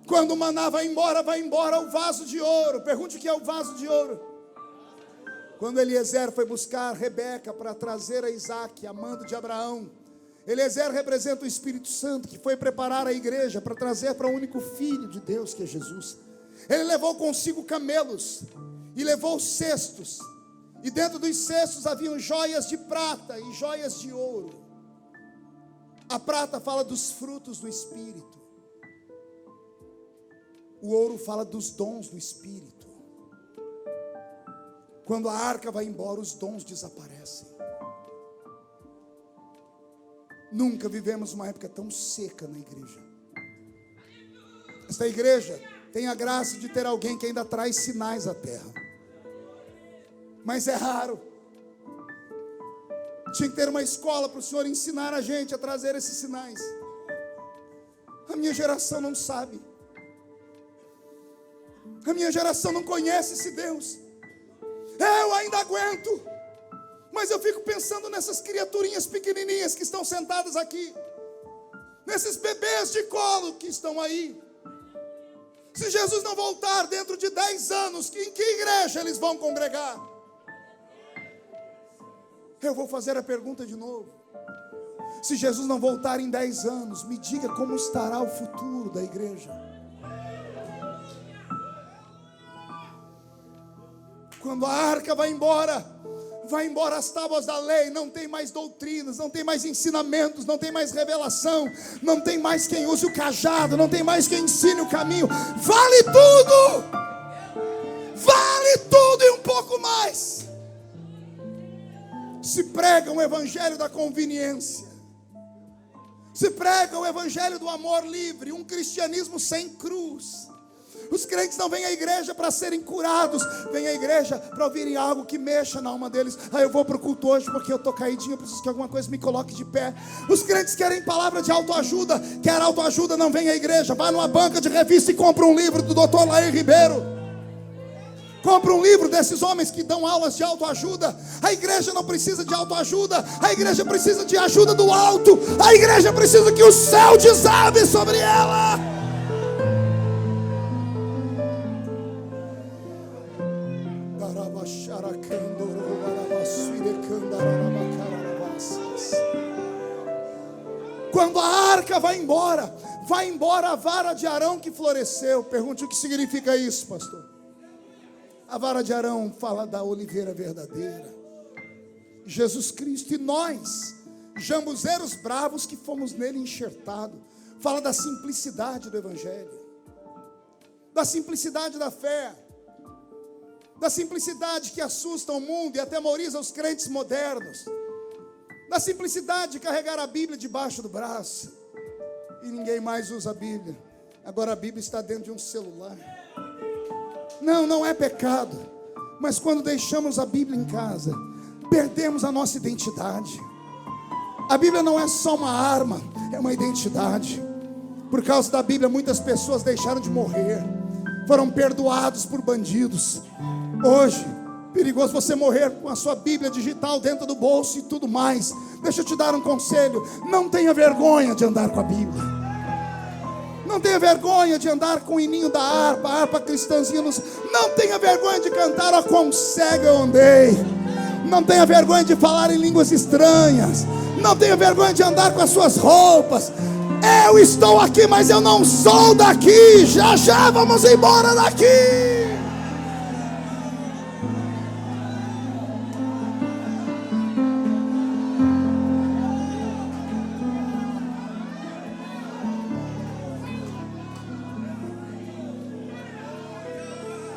Quando o maná vai embora o vaso de ouro. Pergunte o que é o vaso de ouro. Quando Eliezer foi buscar Rebeca para trazer a Isaac, amando de Abraão, Eliezer representa o Espírito Santo que foi preparar a igreja para trazer para o único filho de Deus, que é Jesus. Ele levou consigo camelos e levou cestos, e dentro dos cestos haviam joias de prata e joias de ouro. A prata fala dos frutos do Espírito, o ouro fala dos dons do Espírito. Quando a arca vai embora, os dons desaparecem. Nunca vivemos uma época tão seca na igreja. Esta igreja tem a graça de ter alguém que ainda traz sinais à terra, mas é raro. Tinha que ter uma escola para o Senhor ensinar a gente a trazer esses sinais. A minha geração não sabe. A minha geração não conhece esse Deus. Eu ainda aguento, mas eu fico pensando nessas criaturinhas pequenininhas que estão sentadas aqui, nesses bebês de colo que estão aí. Se Jesus não voltar dentro de 10 anos, em que igreja eles vão congregar? Eu vou fazer a pergunta de novo. Se Jesus não voltar em 10 anos, me diga como estará o futuro da igreja. Quando a arca vai embora as tábuas da lei, não tem mais doutrinas, não tem mais ensinamentos, não tem mais revelação, não tem mais quem use o cajado, não tem mais quem ensine o caminho. Vale tudo e um pouco mais. Se prega um evangelho da conveniência, se prega o evangelho do amor livre, um cristianismo sem cruz. Os crentes não vêm à igreja para serem curados, vêm à igreja para ouvirem algo que mexa na alma deles. Eu vou para o culto hoje porque eu estou caidinho, eu preciso que alguma coisa me coloque de pé. Os crentes querem palavra de autoajuda. Quer autoajuda, não vem à igreja. Vai numa banca de revista e compra um livro do Dr. Lair Ribeiro. Compra um livro desses homens que dão aulas de autoajuda. A igreja não precisa de autoajuda, a igreja precisa de ajuda do alto. A igreja precisa que o céu desabe sobre ela. Quando a arca vai embora a vara de Arão que floresceu. Pergunte o que significa isso, pastor. A vara de Arão fala da oliveira verdadeira, Jesus Cristo, e nós, jambuzeiros bravos que fomos nele enxertados. Fala da simplicidade do evangelho, da simplicidade da fé, da simplicidade que assusta o mundo e atemoriza os crentes modernos, da simplicidade de carregar a Bíblia debaixo do braço, e ninguém mais usa a Bíblia. Agora a Bíblia está dentro de um celular. Não é pecado, mas quando deixamos a Bíblia em casa, perdemos a nossa identidade. A Bíblia não é só uma arma, é uma identidade. Por causa da Bíblia, muitas pessoas deixaram de morrer, foram perdoados por bandidos. Hoje, perigoso você morrer com a sua Bíblia digital dentro do bolso e tudo mais. Deixa eu te dar um conselho: não tenha vergonha de andar com a Bíblia. Não tenha vergonha de andar com o hininho da harpa, a harpa cristãzinha. Não tenha vergonha de cantar, ó quão cego eu andei. Não tenha vergonha de falar em línguas estranhas. Não tenha vergonha de andar com as suas roupas. Eu estou aqui, mas eu não sou daqui. Já já vamos embora daqui.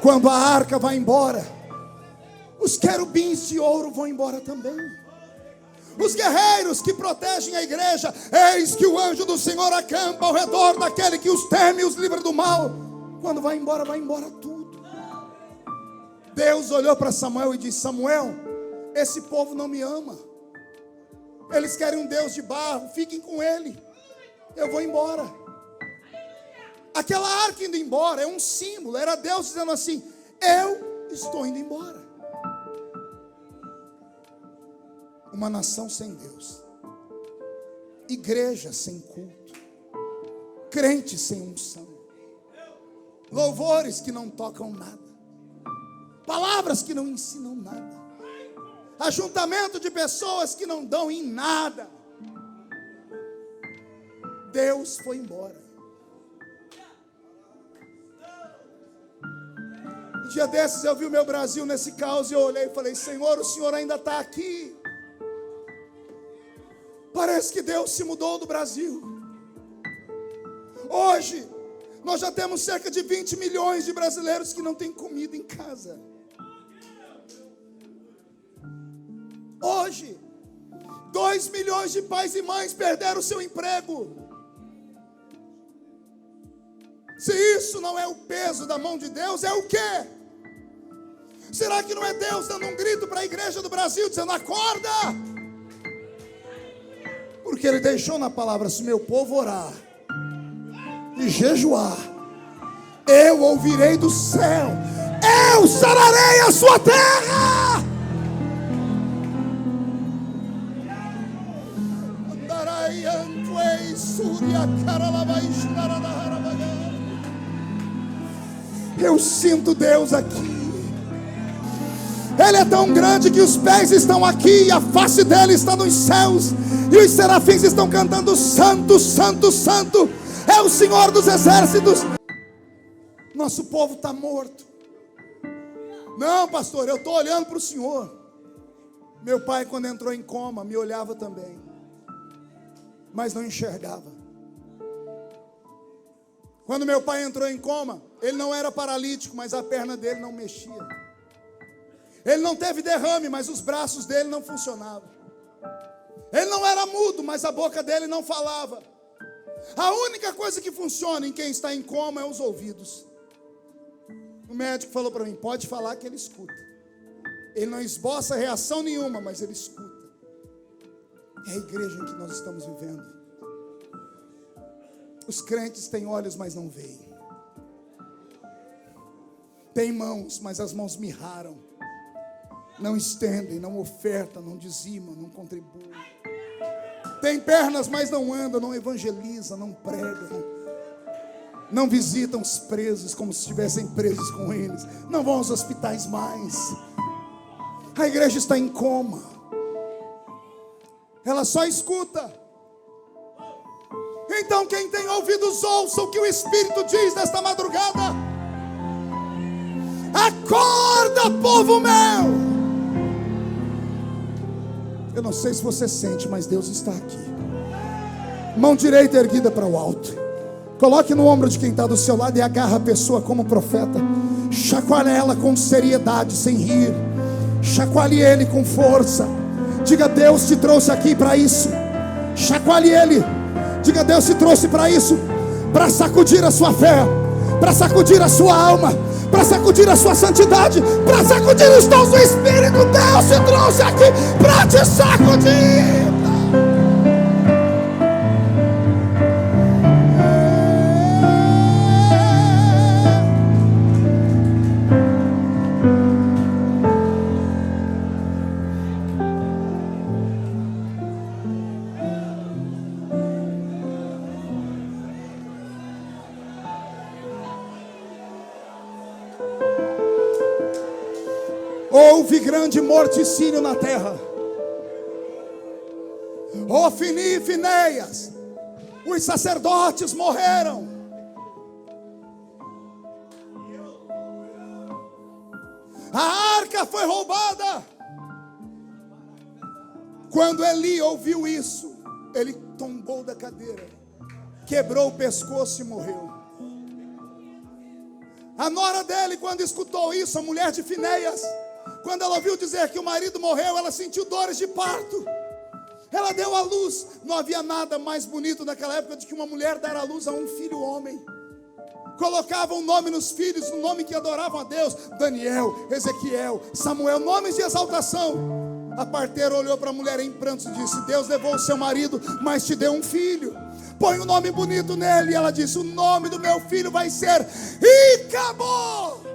Quando a arca vai embora, os querubins de ouro vão embora também. Os guerreiros que protegem a igreja, eis que o anjo do Senhor acampa ao redor daquele que os teme e os livra do mal. Quando vai embora tudo. Deus olhou para Samuel e disse: Samuel, esse povo não me ama. Eles querem um Deus de barro, fiquem com ele. Eu vou embora. Aquela arca indo embora é um símbolo, era Deus dizendo assim: eu estou indo embora. Uma nação sem Deus, igreja sem culto, crentes sem unção, louvores que não tocam nada, palavras que não ensinam nada, ajuntamento de pessoas que não dão em nada. Deus foi embora. Um dia desses eu vi o meu Brasil nesse caos e eu olhei e falei: Senhor, o Senhor ainda está aqui. Parece que Deus se mudou do Brasil. Hoje nós já temos cerca de 20 milhões de brasileiros que não têm comida em casa. Hoje 2 milhões de pais e mães perderam o seu emprego. Se isso não é o peso da mão de Deus, é o quê? Será que não é Deus dando um grito para a igreja do Brasil, dizendo: acorda? Porque Ele deixou na palavra: se meu povo orar e jejuar, eu ouvirei do céu, eu sararei a sua terra. Eu sinto Deus aqui. Ele é tão grande que os pés estão aqui e a face dele está nos céus, e os serafins estão cantando: santo, santo, santo é o Senhor dos exércitos. Nosso povo está morto. Não, pastor, eu estou olhando para o Senhor. Meu pai, quando entrou em coma, me olhava também, mas não enxergava. Quando meu pai entrou em coma, ele não era paralítico, mas a perna dele não mexia. Ele não teve derrame, mas os braços dele não funcionavam. Ele não era mudo, mas a boca dele não falava. A única coisa que funciona em quem está em coma é os ouvidos. O médico falou para mim: pode falar que ele escuta. Ele não esboça reação nenhuma, mas ele escuta. É a igreja em que nós estamos vivendo. Os crentes têm olhos, mas não veem. Têm mãos, mas as mãos mirraram. Não estendem, não ofertam, não dizimam, não contribuem. Tem pernas, mas não andam, não evangelizam, não pregam, não visitam os presos como se estivessem presos com eles, não vão aos hospitais mais. A igreja está em coma. Ela só escuta. Então quem tem ouvidos, ouça o que o Espírito diz nesta madrugada. Acorda, povo meu. Eu não sei se você sente, mas Deus está aqui. Mão direita erguida para o alto. Coloque no ombro de quem está do seu lado e agarra a pessoa como profeta. Chacoalhe ela com seriedade, sem rir. Chacoalhe ele com força. Diga: Deus te trouxe aqui para isso. Chacoalhe ele. Diga: Deus te trouxe para isso, para sacudir a sua fé, para sacudir a sua alma, para sacudir a sua santidade, para sacudir os dons do Espírito. Deus te trouxe aqui para te sacudir. houve grande morticínio na terra. Ofni e Finéias, os sacerdotes morreram. A arca foi roubada. Quando Eli ouviu isso, ele tombou da cadeira, quebrou o pescoço e morreu. A nora dele, quando escutou isso, a mulher de Finéias, quando ela ouviu dizer que o marido morreu, ela sentiu dores de parto. Ela deu à luz. Não havia nada mais bonito naquela época do que uma mulher dar à luz a um filho homem. Colocavam nome nos filhos, um nome que adoravam a Deus: Daniel, Ezequiel, Samuel, nomes de exaltação. A parteira olhou para a mulher em prantos e disse: Deus levou o seu marido, mas te deu um filho. Põe um nome bonito nele. E ela disse: o nome do meu filho vai ser Icabod.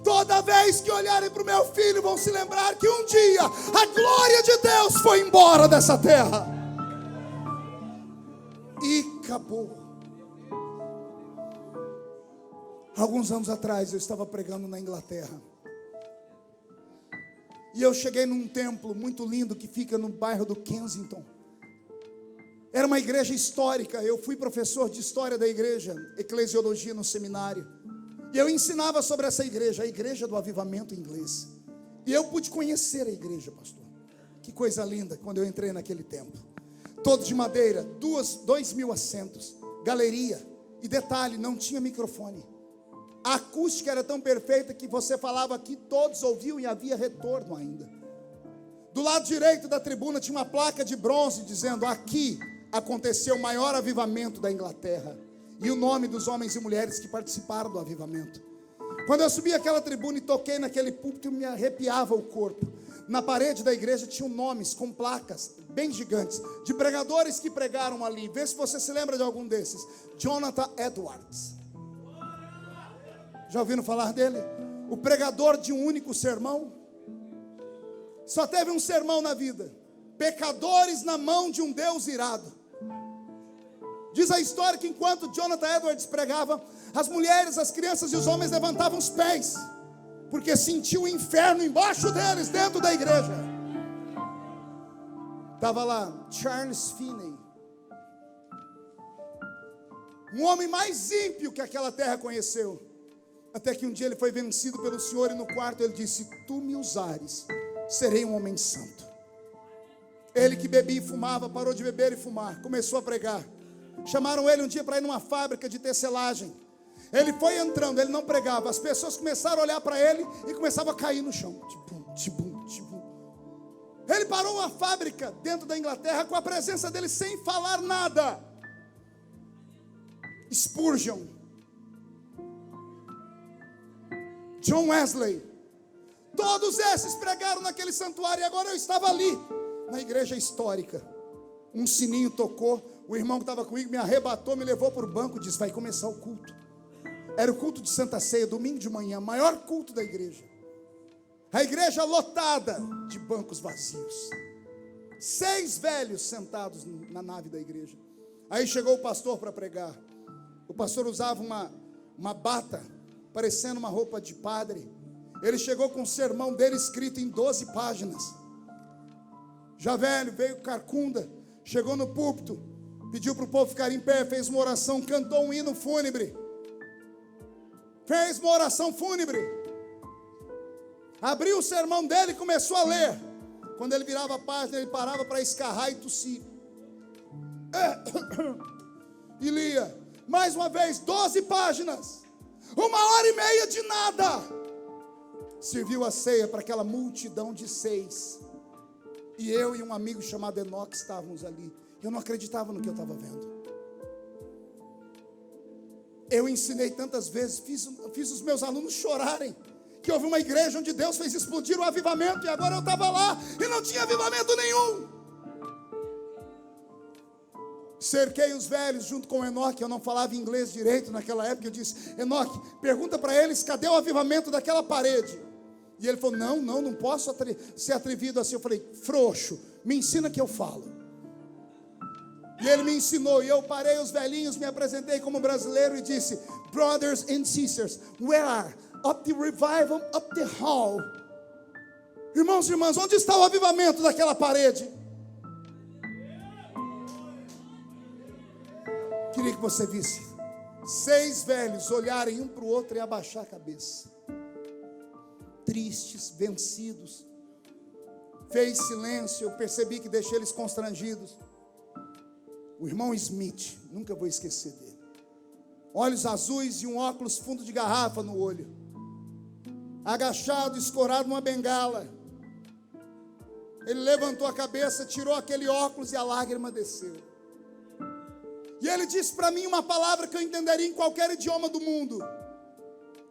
Toda vez que olharem para o meu filho, vão se lembrar que um dia a glória de Deus foi embora dessa terra. Icabod. Alguns anos atrás eu estava pregando na Inglaterra. E eu cheguei num templo muito lindo que fica no bairro do Kensington. Era uma igreja histórica. Eu fui professor de história da igreja, eclesiologia no seminário. E eu ensinava sobre essa igreja, a igreja do avivamento inglês. E eu pude conhecer a igreja, pastor. Que coisa linda quando eu entrei naquele templo. Todo de madeira, 2.000 assentos, galeria. E detalhe, não tinha microfone. A acústica era tão perfeita que você falava aqui, todos ouviam e havia retorno ainda. Do lado direito da tribuna tinha uma placa de bronze dizendo: aqui aconteceu o maior avivamento da Inglaterra. E o nome dos homens e mulheres que participaram do avivamento. Quando eu subi aquela tribuna e toquei naquele púlpito, me arrepiava o corpo. Na parede da igreja tinham nomes com placas bem gigantes, de pregadores que pregaram ali. Vê se você se lembra de algum desses. Jonathan Edwards. Já ouviram falar dele? O pregador de um único sermão. Só teve um sermão na vida: pecadores na mão de um Deus irado. Diz a história que enquanto Jonathan Edwards pregava, as mulheres, as crianças e os homens levantavam os pés, porque sentiam o inferno embaixo deles, dentro da igreja. Estava lá Charles Finney, um homem mais ímpio que aquela terra conheceu. Até que um dia ele foi vencido pelo Senhor, e no quarto ele disse: tu me usares, serei um homem santo. Ele que bebia e fumava, parou de beber e fumar, começou a pregar. Chamaram ele um dia para ir numa fábrica de tecelagem. Ele foi entrando, ele não pregava. As pessoas começaram a olhar para ele e começavam a cair no chão. Tibum, tibum, tibum. Ele parou uma fábrica dentro da Inglaterra com a presença dele, sem falar nada. Spurgeon, John Wesley, todos esses pregaram naquele santuário. E agora eu estava ali, na igreja histórica. Um sininho tocou. O irmão que estava comigo me arrebatou, me levou para o banco e disse: vai começar o culto. Era o culto de Santa Ceia, domingo de manhã, maior culto da igreja. A igreja lotada de bancos vazios. 6 velhos sentados na nave da igreja. Aí chegou o pastor para pregar. O pastor usava uma bata, parecendo uma roupa de padre. Ele chegou com o sermão dele escrito em 12 páginas. Já velho, veio carcunda, chegou no púlpito, pediu para o povo ficar em pé, fez uma oração, cantou um hino fúnebre. Fez uma oração fúnebre. Abriu o sermão dele e começou a ler. Quando ele virava a página, ele parava para escarrar e tossir. E lia. Mais uma vez, 12 páginas. 1h30 de nada. Serviu a ceia para aquela multidão de 6. E eu e um amigo chamado Enoque estávamos ali. Eu não acreditava no que eu estava vendo. Eu ensinei tantas vezes, fiz os meus alunos chorarem, que houve uma igreja onde Deus fez explodir o avivamento, e agora eu estava lá e não tinha avivamento nenhum. Cerquei os velhos junto com Enoque. Eu não falava inglês direito naquela época. Eu disse: Enoque, pergunta para eles, cadê o avivamento daquela parede? E ele falou: não posso ser atrevido assim. Eu falei: frouxo, me ensina que eu falo. E ele me ensinou, e eu parei os velhinhos, me apresentei como brasileiro e disse: brothers and sisters, where are up the revival, up the hall? Irmãos e irmãs, onde está o avivamento daquela parede? Queria que você visse 6 velhos olharem um para o outro e abaixar a cabeça, tristes, vencidos. Fez silêncio, eu percebi que deixei eles constrangidos. O irmão Smith, nunca vou esquecer dele. Olhos azuis e um óculos fundo de garrafa no olho. Agachado, escorado numa bengala. Ele levantou a cabeça, tirou aquele óculos e a lágrima desceu. E ele disse para mim uma palavra que eu entenderia em qualquer idioma do mundo.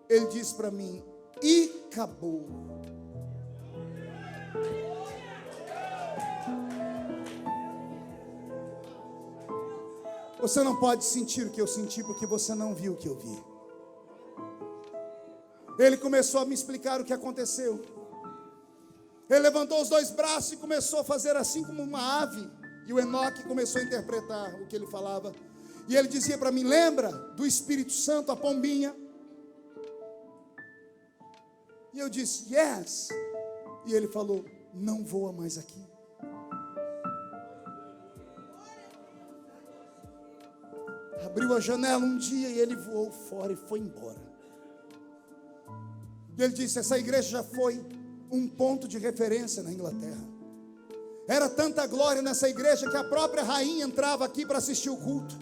Ele disse para mim: e acabou. Você não pode sentir o que eu senti porque você não viu o que eu vi. Ele começou a me explicar o que aconteceu. Ele levantou os 2 braços e começou a fazer assim como uma ave. E o Enoque começou a interpretar o que ele falava. E ele dizia para mim: lembra do Espírito Santo, a pombinha? E eu disse: yes. E ele falou: não voa mais aqui. Abriu a janela um dia e ele voou fora e foi embora. E ele disse: essa igreja já foi um ponto de referência na Inglaterra. Era tanta glória nessa igreja que a própria rainha entrava aqui para assistir o culto.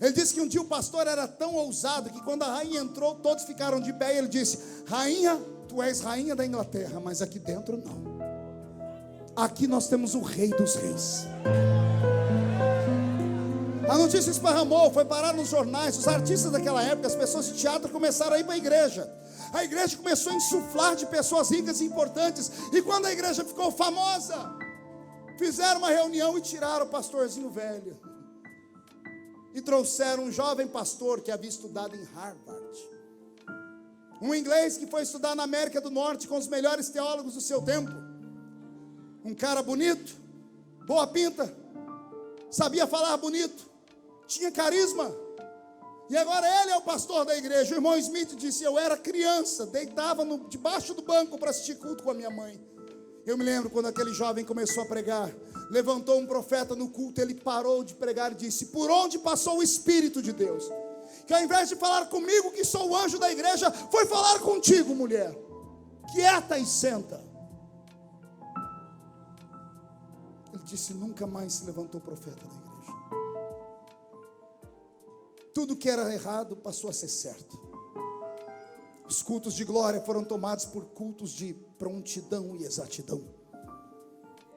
Ele disse que um dia o pastor era tão ousado que quando a rainha entrou, todos ficaram de pé. E ele disse: rainha, tu és rainha da Inglaterra, mas aqui dentro não. Aqui nós temos o rei dos reis. A notícia esparramou, foi parar nos jornais. Os artistas daquela época, as pessoas de teatro começaram a ir para a igreja. A igreja começou a insuflar de pessoas ricas e importantes. E quando a igreja ficou famosa, fizeram uma reunião e tiraram o pastorzinho velho. E trouxeram um jovem pastor que havia estudado em Harvard. Um inglês que foi estudar na América do Norte com os melhores teólogos do seu tempo. Um cara bonito, boa pinta, sabia falar bonito, tinha carisma. E agora ele é o pastor da igreja. O irmão Smith disse: eu era criança, deitava debaixo do banco para assistir culto com a minha mãe. Eu me lembro quando aquele jovem começou a pregar. Levantou um profeta no culto, ele parou de pregar e disse: por onde passou o Espírito de Deus? Que ao invés de falar comigo, que sou o anjo da igreja, foi falar contigo, mulher. Quieta e senta. Ele disse: nunca mais se levantou profeta da igreja. Tudo que era errado passou a ser certo. Os cultos de glória foram tomados por cultos de prontidão e exatidão.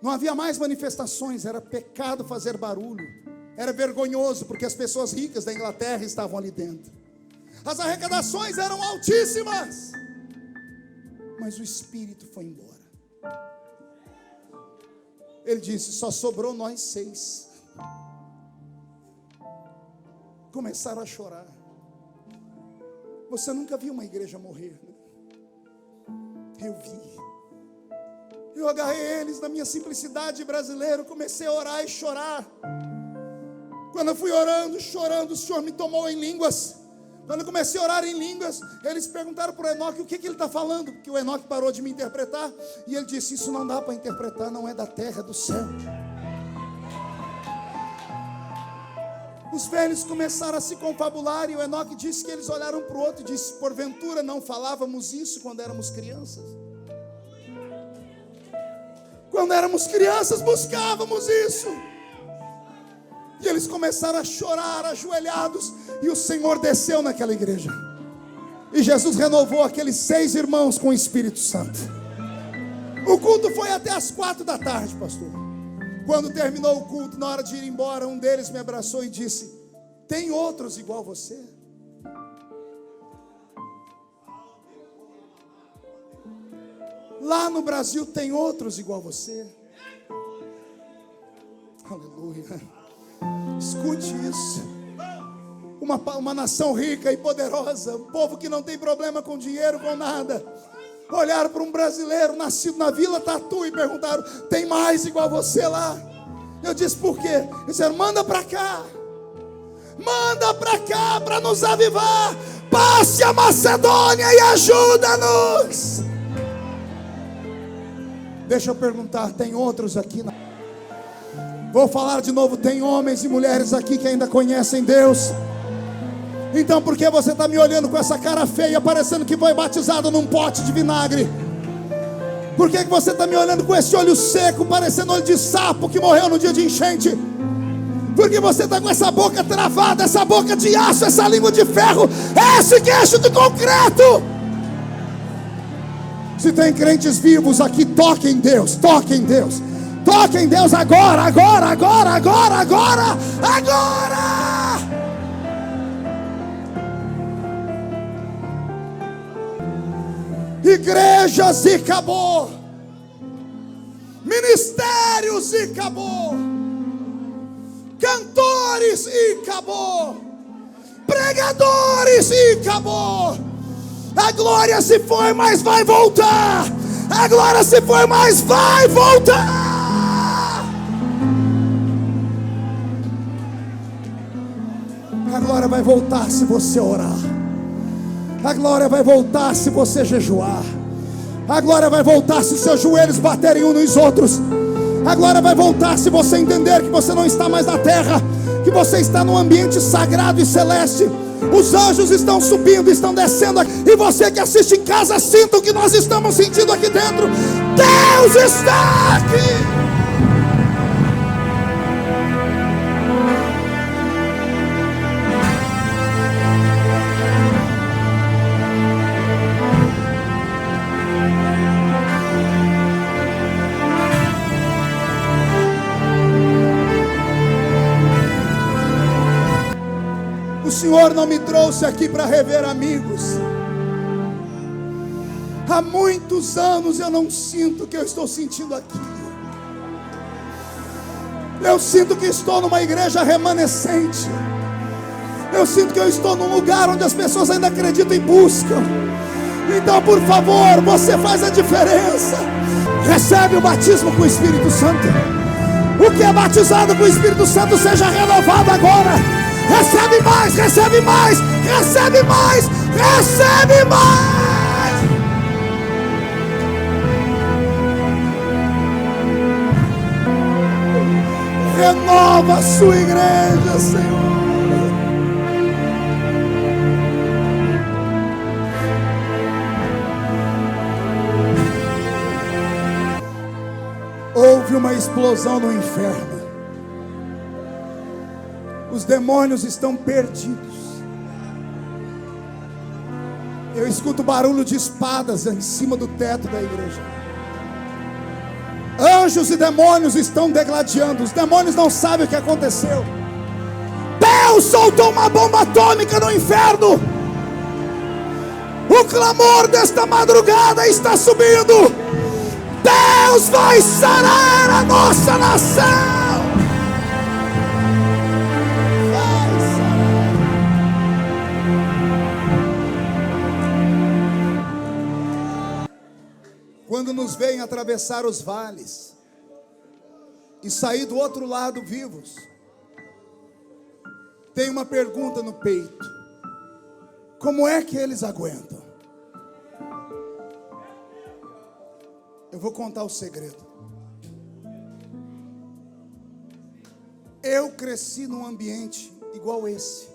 Não havia mais manifestações, era pecado fazer barulho. Era vergonhoso, porque as pessoas ricas da Inglaterra estavam ali dentro. As arrecadações eram altíssimas. Mas o Espírito foi embora. Ele disse: só sobrou nós 6. Começaram a chorar. Você nunca viu uma igreja morrer, né? Eu vi. Eu agarrei eles na minha simplicidade brasileira, comecei a orar e chorar. Quando eu fui orando, chorando, o Senhor me tomou em línguas. Quando eu comecei a orar em línguas, eles perguntaram para o Enoque o que ele está falando, porque o Enoque parou de me interpretar. E ele disse: isso não dá para interpretar, não é da terra, é do céu. Os velhos começaram a se confabular. E o Enoque disse que eles olharam para o outro e disse: porventura não falávamos isso quando éramos crianças? Quando éramos crianças buscávamos isso. E eles começaram a chorar ajoelhados. E o Senhor desceu naquela igreja. E Jesus renovou aqueles 6 irmãos com o Espírito Santo. O culto foi até as 4 da tarde, pastor. Quando terminou o culto, na hora de ir embora, um deles me abraçou e disse: tem outros igual você? Lá no Brasil tem outros igual você? Aleluia. Escute isso. Uma nação rica e poderosa, um povo que não tem problema com dinheiro, com nada, olharam para um brasileiro nascido na Vila Tatu e perguntaram: tem mais igual você lá? Eu disse: por quê? Eles disseram: manda para cá. Manda para cá para nos avivar. Passe a Macedônia e ajuda-nos. Deixa eu perguntar, tem outros aqui? Vou falar de novo, tem homens e mulheres aqui que ainda conhecem Deus? Então por que você está me olhando com essa cara feia, parecendo que foi batizado num pote de vinagre? Por que você está me olhando com esse olho seco, parecendo olho de sapo que morreu no dia de enchente? Porque você está com essa boca travada, essa boca de aço, essa língua de ferro, esse queixo de concreto. Se tem crentes vivos aqui, toque em Deus, toque em Deus, toque em Deus agora, agora, agora, agora, agora, agora. Igrejas e acabou, ministérios e acabou, cantores e acabou, pregadores e acabou. A glória se foi, mas vai voltar. A glória se foi, mas vai voltar. A glória vai voltar se você orar. A glória vai voltar se você jejuar. A glória vai voltar se seus joelhos baterem uns nos outros. A glória vai voltar se você entender que você não está mais na terra, que você está num ambiente sagrado e celeste. Os anjos estão subindo, estão descendo, e você que assiste em casa, sinta o que nós estamos sentindo aqui dentro. Deus está aqui. O Senhor não me trouxe aqui para rever amigos. Há muitos anos eu não sinto o que eu estou sentindo aqui. Eu sinto que estou numa igreja remanescente. Eu sinto que eu estou num lugar onde as pessoas ainda acreditam e buscam. Então, por favor, você faz a diferença. Recebe o batismo com o Espírito Santo. O que é batizado com o Espírito Santo seja renovado agora. Recebe mais, recebe mais, recebe mais, recebe mais. Renova a sua igreja, Senhor. Houve uma explosão no inferno. Os demônios estão perdidos. Eu escuto barulho de espadas em cima do teto da igreja. Anjos e demônios estão degladiando. Os demônios não sabem o que aconteceu. Deus soltou uma bomba atômica no inferno. O clamor desta madrugada está subindo. Deus vai sarar a nossa nação. Quando nos veem atravessar os vales e sair do outro lado vivos, tem uma pergunta no peito: como é que eles aguentam? Eu vou contar o segredo. Eu cresci num ambiente igual esse.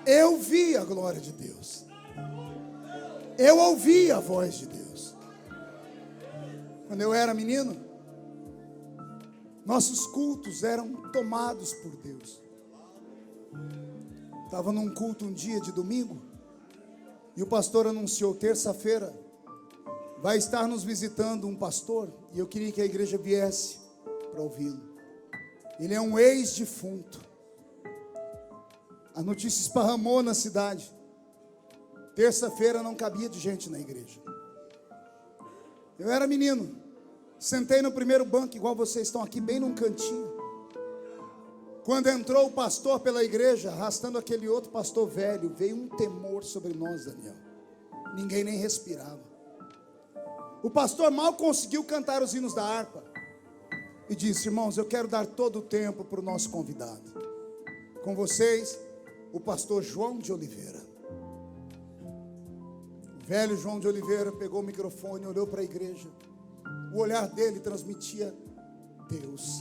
Eu vi a glória de Deus. Eu ouvi a voz de Deus. Quando eu era menino, nossos cultos eram tomados por Deus. Estava num culto um dia de domingo, e o pastor anunciou: terça-feira vai estar nos visitando um pastor, e eu queria que a igreja viesse para ouvi-lo. Ele é um ex-defunto. A notícia esparramou na cidade. Terça-feira não cabia de gente na igreja. Eu era menino, sentei no primeiro banco, igual vocês estão aqui, bem num cantinho. Quando entrou o pastor pela igreja, arrastando aquele outro pastor velho, veio um temor sobre nós, Daniel. Ninguém nem respirava. O pastor mal conseguiu cantar os hinos da harpa e disse: irmãos, eu quero dar todo o tempo para o nosso convidado. Com vocês, o pastor João de Oliveira. O velho João de Oliveira pegou o microfone, olhou para a igreja. O olhar dele transmitia Deus.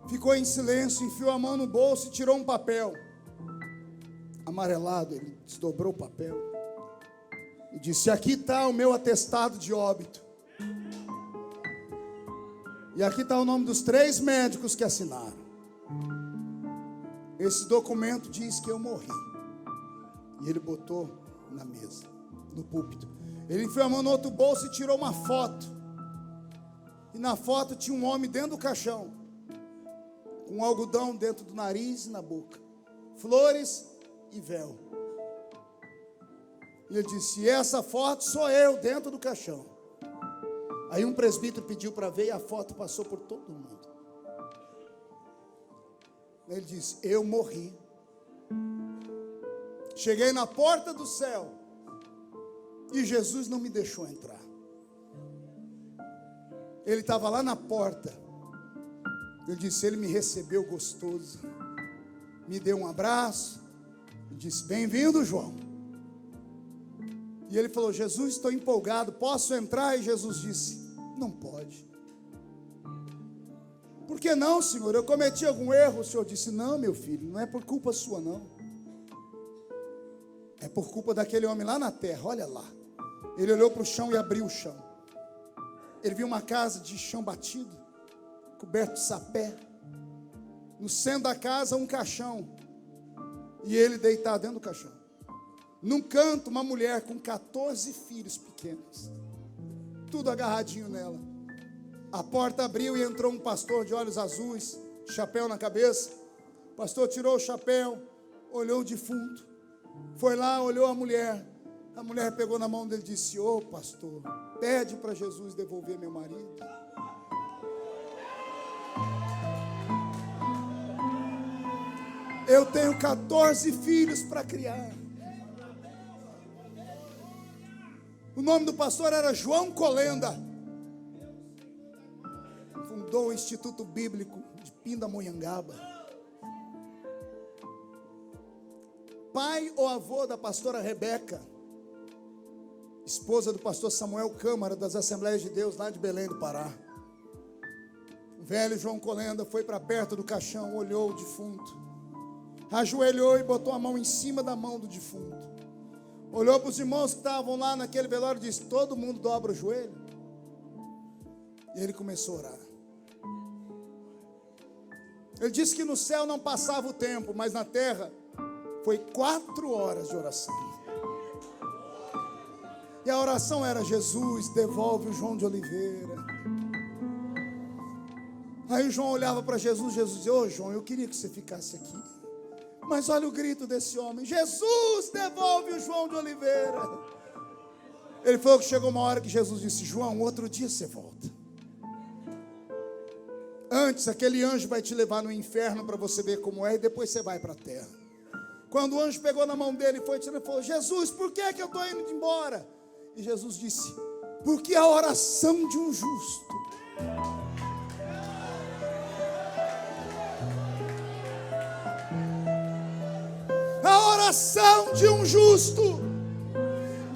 Ficou em silêncio, enfiou a mão no bolso e tirou um papel. Amarelado, ele desdobrou o papel e disse: aqui está o meu atestado de óbito. E aqui está o nome dos 3 médicos que assinaram. Esse documento diz que eu morri. E ele botou na mesa, no púlpito. Ele enfiou a mão no outro bolso e tirou uma foto. E na foto tinha um homem dentro do caixão, com um algodão dentro do nariz e na boca, flores e véu. E ele disse: essa foto sou eu dentro do caixão. Aí um presbítero pediu para ver e a foto passou por todo mundo. Ele disse: eu morri. Cheguei na porta do céu e Jesus não me deixou entrar. Ele estava lá na porta. Ele disse: ele me recebeu gostoso, me deu um abraço e disse: bem-vindo, João. E ele falou: Jesus, estou empolgado, posso entrar? E Jesus disse: não pode. Por que não, Senhor? Eu cometi algum erro? O Senhor disse: não, meu filho, não é por culpa sua, não. É por culpa daquele homem lá na terra, olha lá. Ele olhou para o chão e abriu o chão. Ele viu uma casa de chão batido, coberto de sapé. No centro da casa, um caixão. E ele deitado dentro do caixão. Num canto, uma mulher com 14 filhos pequenos, tudo agarradinho nela. A porta abriu e entrou um pastor de olhos azuis, chapéu na cabeça. O pastor tirou o chapéu, olhou o defunto, foi lá, olhou a mulher. A mulher pegou na mão dele e disse: ô pastor, pede para Jesus devolver meu marido. Eu tenho 14 filhos para criar. O nome do pastor era João Colenda. Fundou o Instituto Bíblico de Pindamonhangaba. Pai ou avô da pastora Rebeca, esposa do pastor Samuel Câmara, das Assembleias de Deus, lá de Belém do Pará. O velho João Colenda foi para perto do caixão, olhou o defunto, ajoelhou e botou a mão em cima da mão do defunto. Olhou para os irmãos que estavam lá naquele velório e disse: todo mundo dobra o joelho. E ele começou a orar. Ele disse que no céu não passava o tempo, mas na terra foi 4 horas de oração. E a oração era: Jesus, devolve o João de Oliveira. Aí o João olhava para Jesus, Jesus dizia: ô João, eu queria que você ficasse aqui. Mas olha o grito desse homem: Jesus, devolve o João de Oliveira. Ele falou que chegou uma hora que Jesus disse: João, outro dia você volta. Antes, aquele anjo vai te levar no inferno para você ver como é, e depois você vai para a terra. Quando o anjo pegou na mão dele, ele falou: Jesus, por que eu estou indo embora? E Jesus disse: porque a oração de um justo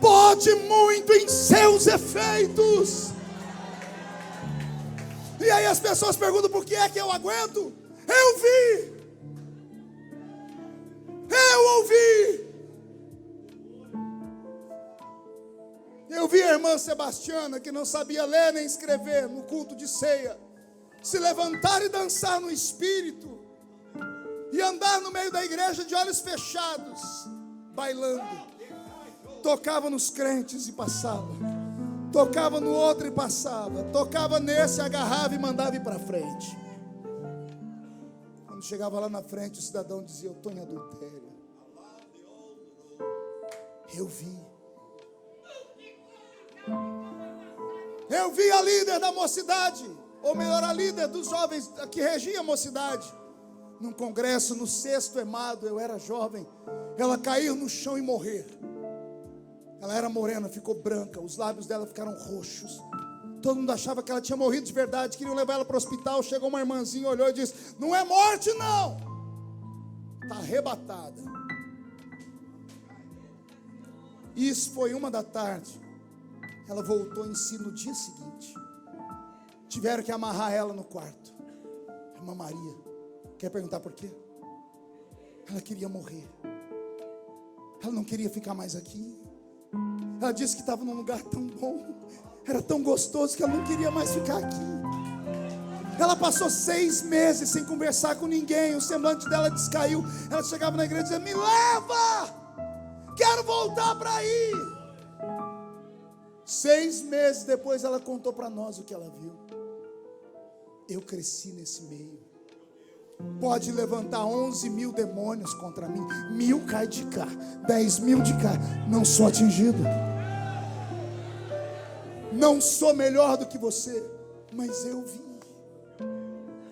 pode muito em seus efeitos. E aí as pessoas perguntam: por que é que eu aguento? Eu vi a irmã Sebastiana, que não sabia ler nem escrever, no culto de ceia, se levantar e dançar no espírito, e andar no meio da igreja de olhos fechados, bailando. Tocava nos crentes e passava, tocava no outro e passava, tocava nesse, agarrava e mandava ir para frente. Quando chegava lá na frente, o cidadão dizia: eu estou em adultério. Eu vi a líder da mocidade, ou melhor, a líder dos jovens que regia a mocidade, num congresso no 6º EMADO, eu era jovem, ela cair no chão e morrer. Ela era morena, ficou branca, os lábios dela ficaram roxos. Todo mundo achava que ela tinha morrido de verdade, queriam levar ela para o hospital. Chegou uma irmãzinha, olhou e disse: não é morte não, está arrebatada. Isso foi 1h da tarde. Ela voltou em si no dia seguinte. Tiveram que amarrar ela no quarto. Irmã Maria, quer perguntar por quê? Ela queria morrer. Ela não queria ficar mais aqui. Ela disse que estava num lugar tão bom, era tão gostoso, que ela não queria mais ficar aqui. Ela passou 6 meses sem conversar com ninguém. O semblante dela descaiu. Ela chegava na igreja e dizia: me leva, quero voltar para aí. 6 meses depois ela contou para nós o que ela viu. Eu cresci nesse meio. Pode levantar 11.000 demônios contra mim, 1.000 cai de cá, 10.000 de cá, não sou atingido. Não sou melhor do que você, mas eu vi.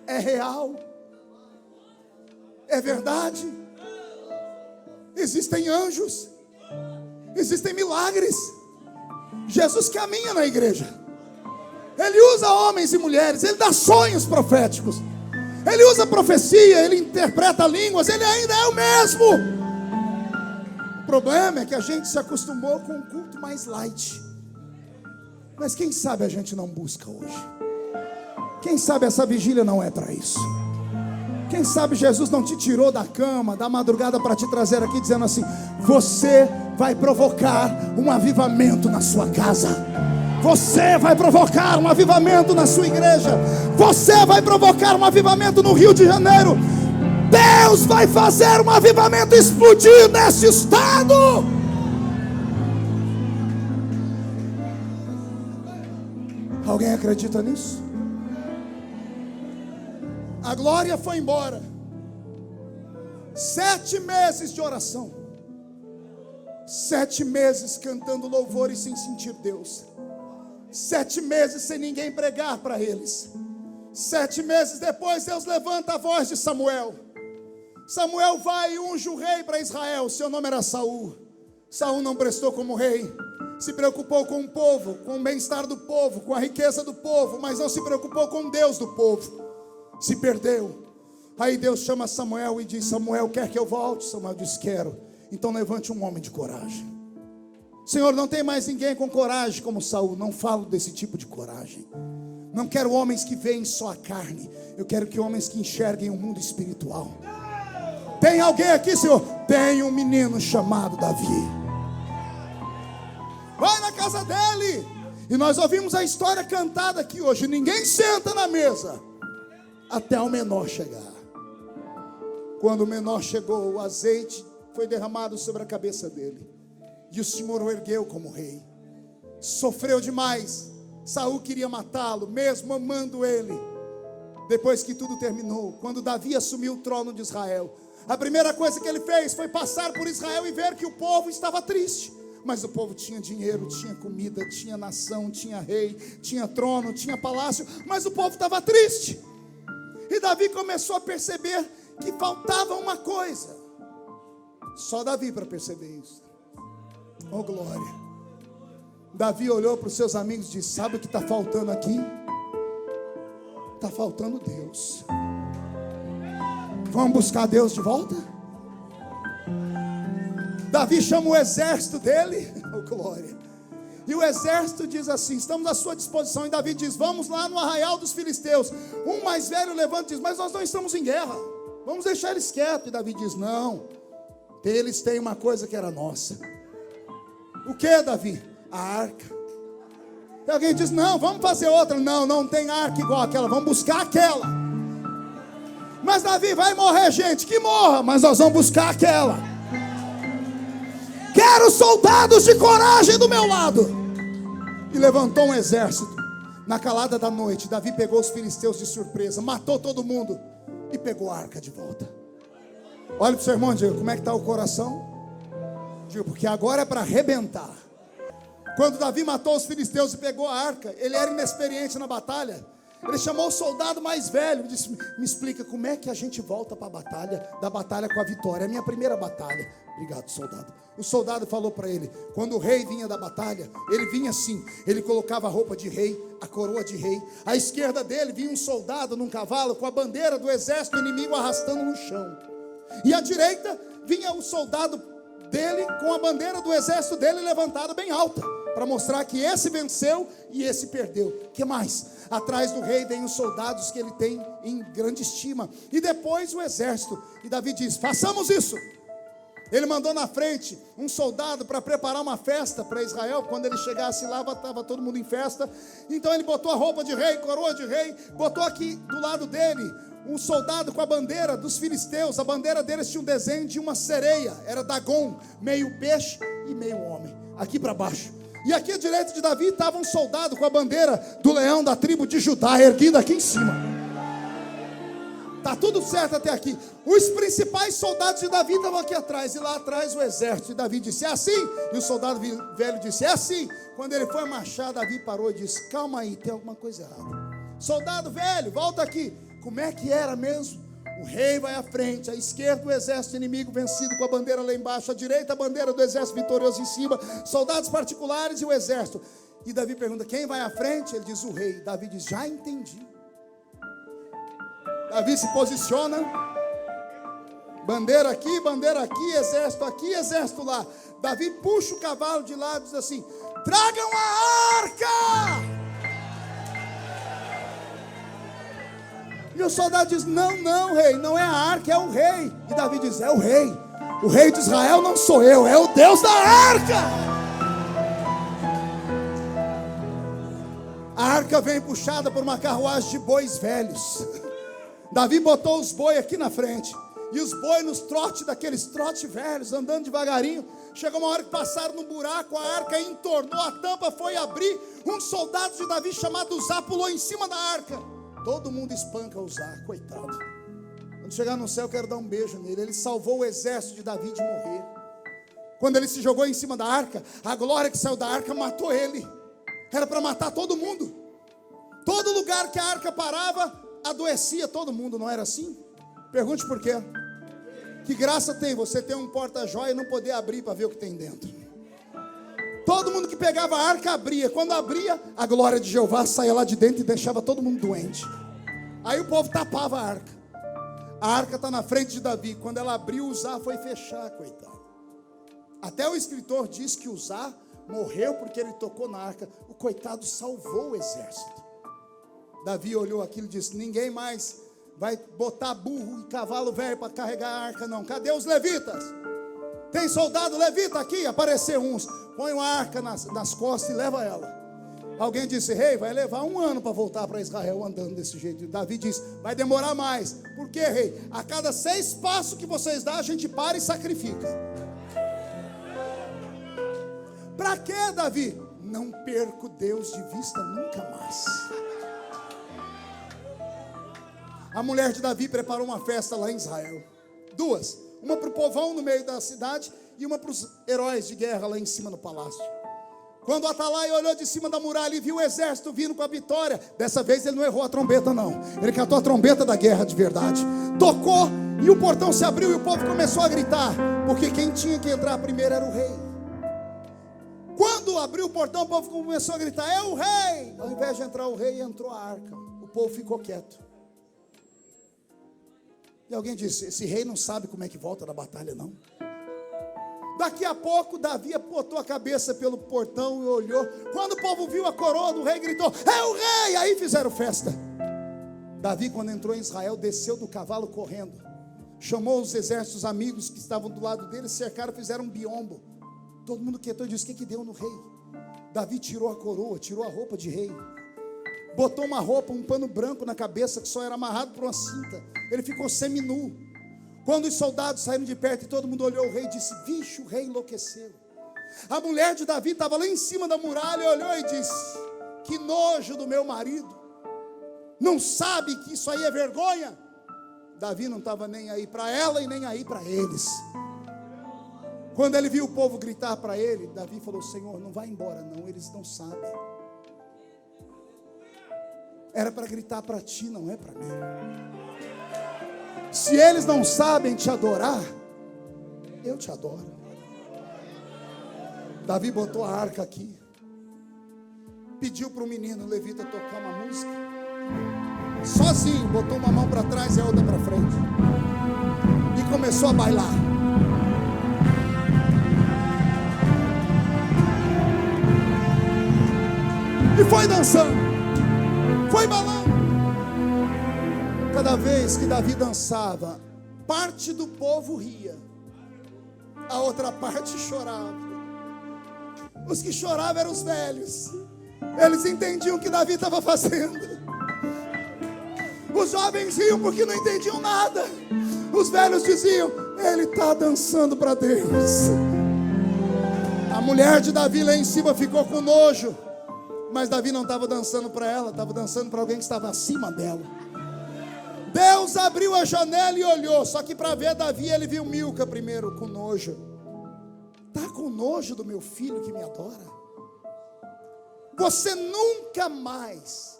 É real, é verdade. Existem anjos, existem milagres. Jesus caminha na igreja. Ele usa homens e mulheres, ele dá sonhos proféticos, ele usa profecia, ele interpreta línguas, ele ainda é o mesmo. O problema é que a gente se acostumou com um culto mais light. Mas quem sabe a gente não busca hoje? Quem sabe essa vigília não é para isso? Quem sabe Jesus não te tirou da cama, da madrugada, para te trazer aqui dizendo assim: você vai provocar um avivamento na sua casa. Você vai provocar um avivamento na sua igreja. Você vai provocar um avivamento no Rio de Janeiro. Deus vai fazer um avivamento explodir nesse estado. Alguém acredita nisso? A glória foi embora. 7 meses de oração. 7 meses cantando louvores sem sentir Deus. 7 meses sem ninguém pregar para eles. 7 meses depois, Deus levanta a voz de Samuel. Samuel vai e unge o rei para Israel. Seu nome era Saul. Saul não prestou como rei. Se preocupou com o povo, com o bem-estar do povo, com a riqueza do povo, mas não se preocupou com Deus do povo. Se perdeu. Aí Deus chama Samuel e diz: Samuel, quer que eu volte? Samuel diz: quero. Então levante um homem de coragem. Senhor, não tem mais ninguém com coragem como Saul. Não falo desse tipo de coragem. Não quero homens que veem só a carne. Eu quero que homens que enxerguem o mundo espiritual. Tem alguém aqui, Senhor? Tem um menino chamado Davi. Vai na casa dele. E nós ouvimos a história cantada aqui hoje. Ninguém senta na mesa até o menor chegar. Quando o menor chegou, o azeite foi derramado sobre a cabeça dele. E o Senhor o ergueu como rei. Sofreu demais. Saul queria matá-lo, mesmo amando ele. Depois que tudo terminou, quando Davi assumiu o trono de Israel, a primeira coisa que ele fez foi passar por Israel e ver que o povo estava triste. Mas o povo tinha dinheiro, tinha comida, tinha nação, tinha rei, tinha trono, tinha palácio. Mas o povo estava triste. E Davi começou a perceber que faltava uma coisa. Só Davi para perceber isso. Oh glória. Davi olhou para os seus amigos e disse: sabe o que está faltando aqui? Está faltando Deus. Vamos buscar Deus de volta? Davi chama o exército dele. Oh glória. E o exército diz assim: estamos à sua disposição. E Davi diz: vamos lá no arraial dos filisteus. Um mais velho levanta e diz: mas nós não estamos em guerra, vamos deixar eles quietos. E Davi diz: não, eles têm uma coisa que era nossa. O que, Davi? A arca. E alguém diz: não, vamos fazer outra. Não, não tem arca igual aquela, vamos buscar aquela. Mas Davi, vai morrer gente, que morra, mas nós vamos buscar aquela. Quero soldados de coragem do meu lado. E levantou um exército. Na calada da noite, Davi pegou os filisteus de surpresa, matou todo mundo e pegou a arca de volta. Olha para o seu irmão e diga: como é que está o coração? Digo, porque agora é para arrebentar. Quando Davi matou os filisteus e pegou a arca, ele era inexperiente na batalha. Ele chamou o soldado mais velho e disse: me explica como é que a gente volta para a batalha, da batalha com a vitória. É a minha primeira batalha. Obrigado, soldado. O soldado falou para ele: quando o rei vinha da batalha, ele vinha assim, ele colocava a roupa de rei, a coroa de rei. À esquerda dele vinha um soldado num cavalo com a bandeira do exército inimigo arrastando no chão. E à direita vinha o soldado dele com a bandeira do exército dele levantada bem alta, para mostrar que esse venceu e esse perdeu. O que mais? Atrás do rei vem os soldados que ele tem em grande estima, e depois o exército. E Davi diz: façamos isso. Ele mandou na frente um soldado para preparar uma festa para Israel. Quando ele chegasse lá, estava todo mundo em festa. Então ele botou a roupa de rei, coroa de rei, botou aqui do lado dele um soldado com a bandeira dos filisteus. A bandeira deles tinha um desenho de uma sereia, era Dagon, meio peixe e meio homem, aqui para baixo. E aqui à direita de Davi estava um soldado com a bandeira do leão da tribo de Judá, erguida aqui em cima. Está tudo certo até aqui. Os principais soldados de Davi estavam aqui atrás, e lá atrás o exército. E Davi disse: é assim? E o soldado velho disse: é assim. Quando ele foi marchar, Davi parou e disse: calma aí, tem alguma coisa errada. Soldado velho, volta aqui. Como é que era mesmo? O rei vai à frente, à esquerda o exército inimigo vencido com a bandeira lá embaixo, à direita a bandeira do exército vitorioso em cima, soldados particulares e o exército. E Davi pergunta: quem vai à frente? Ele diz: o rei. Davi diz: já entendi. Davi se posiciona, bandeira aqui, exército lá. Davi puxa o cavalo de lado e diz assim: tragam a arca! E o soldado diz: não, rei, não é a arca, é o rei. E Davi diz: é o rei de Israel não sou eu, é o Deus da arca. A arca vem puxada por uma carruagem de bois velhos. Davi botou os bois aqui na frente, e os bois nos trotes, daqueles trotes velhos, andando devagarinho. Chegou uma hora que passaram num buraco, a arca entornou, a tampa foi abrir. Um soldado de Davi chamado Uzá pulou em cima da arca. Todo mundo espanca Uzá, coitado. Quando chegar no céu, eu quero dar um beijo nele. Ele salvou o exército de Davi de morrer. Quando ele se jogou em cima da arca, a glória que saiu da arca matou ele. Era para matar todo mundo. Todo lugar que a arca parava, adoecia todo mundo, não era assim? Pergunte por quê. Que graça tem você ter um porta-joia e não poder abrir para ver o que tem dentro? Todo mundo que pegava a arca abria. Quando abria, a glória de Jeová saía lá de dentro e deixava todo mundo doente. Aí o povo tapava a arca. A arca está na frente de Davi. Quando ela abriu, Uzá foi fechar, coitado. Até o escritor diz que Uzá morreu porque ele tocou na arca. O coitado salvou o exército. Davi olhou aquilo e disse: ninguém mais vai botar burro e cavalo velho para carregar a arca, não. Cadê os levitas? Tem soldado levita aqui? Apareceu uns. Põe uma arca nas costas e leva ela. Alguém disse: rei, vai levar 1 ano para voltar para Israel andando desse jeito. Davi disse: vai demorar mais. Por quê, rei? A cada 6 passos que vocês dão, a gente para e sacrifica. Para quê, Davi? Não perco Deus de vista nunca mais. A mulher de Davi preparou uma festa lá em Israel. 2. Uma para o povão no meio da cidade e uma para os heróis de guerra lá em cima no palácio. Quando o Atalaia olhou de cima da muralha e viu o exército vindo com a vitória, dessa vez ele não errou a trombeta não. Ele cantou a trombeta da guerra de verdade. Tocou e o portão se abriu e o povo começou a gritar, porque quem tinha que entrar primeiro era o rei. Quando abriu o portão, o povo começou a gritar: é o rei! Ao invés de entrar o rei, entrou a arca. O povo ficou quieto. E alguém disse: esse rei não sabe como é que volta da batalha, não. Daqui a pouco, Davi botou a cabeça pelo portão e olhou. Quando o povo viu a coroa do rei, gritou: é o rei! Aí fizeram festa. Davi, quando entrou em Israel, desceu do cavalo correndo. Chamou os exércitos amigos que estavam do lado dele, cercaram, fizeram um biombo. Todo mundo quietou e disse: o que deu no rei? Davi tirou a coroa, tirou a roupa de rei, botou uma roupa, um pano branco na cabeça que só era amarrado por uma cinta. Ele ficou seminu. Quando os soldados saíram de perto e todo mundo olhou o rei, disse: vixe, o rei enlouqueceu. A mulher de Davi estava lá em cima da muralha, olhou e disse: que nojo do meu marido. Não sabe que isso aí é vergonha? Davi não estava nem aí para ela e nem aí para eles. Quando ele viu o povo gritar para ele, Davi falou: Senhor, não vai embora não, eles não sabem. era para gritar para ti, não é para mim. Se eles não sabem te adorar, eu te adoro. Davi botou a arca aqui, pediu para o menino levita tocar uma música, sozinho, botou uma mão para trás e a outra para frente, e começou a bailar. E foi dançando, foi balando. Cada vez que Davi dançava, parte do povo ria, a outra parte chorava. Os que choravam eram os velhos, eles entendiam o que Davi estava fazendo. Os jovens riam porque não entendiam nada. Os velhos diziam: ele está dançando para Deus. A mulher de Davi lá em cima ficou com nojo, mas Davi não estava dançando para ela, estava dançando para alguém que estava acima dela. Deus abriu a janela e olhou, só que para ver Davi ele viu Milca primeiro com nojo. Está com nojo do meu filho que me adora? Você nunca mais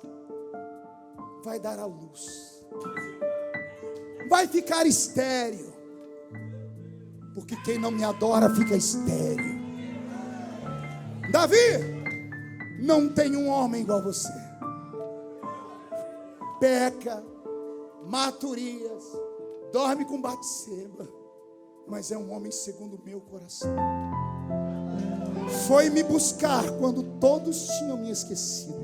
vai dar à luz, vai ficar estéril, porque quem não me adora fica estéril. Davi, não tem um homem igual a você. Peca, mata Urias, dorme com Batseba, mas é um homem segundo o meu coração. Foi me buscar quando todos tinham me esquecido.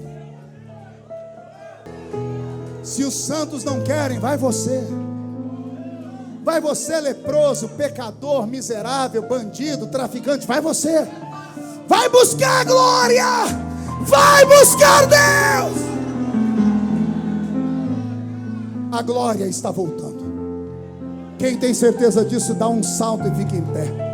Se os santos não querem, vai você. Vai você, leproso, pecador, miserável, bandido, traficante, vai você. Vai buscar a glória, vai buscar Deus. A glória está voltando. Quem tem certeza disso, dá um salto e fica em pé.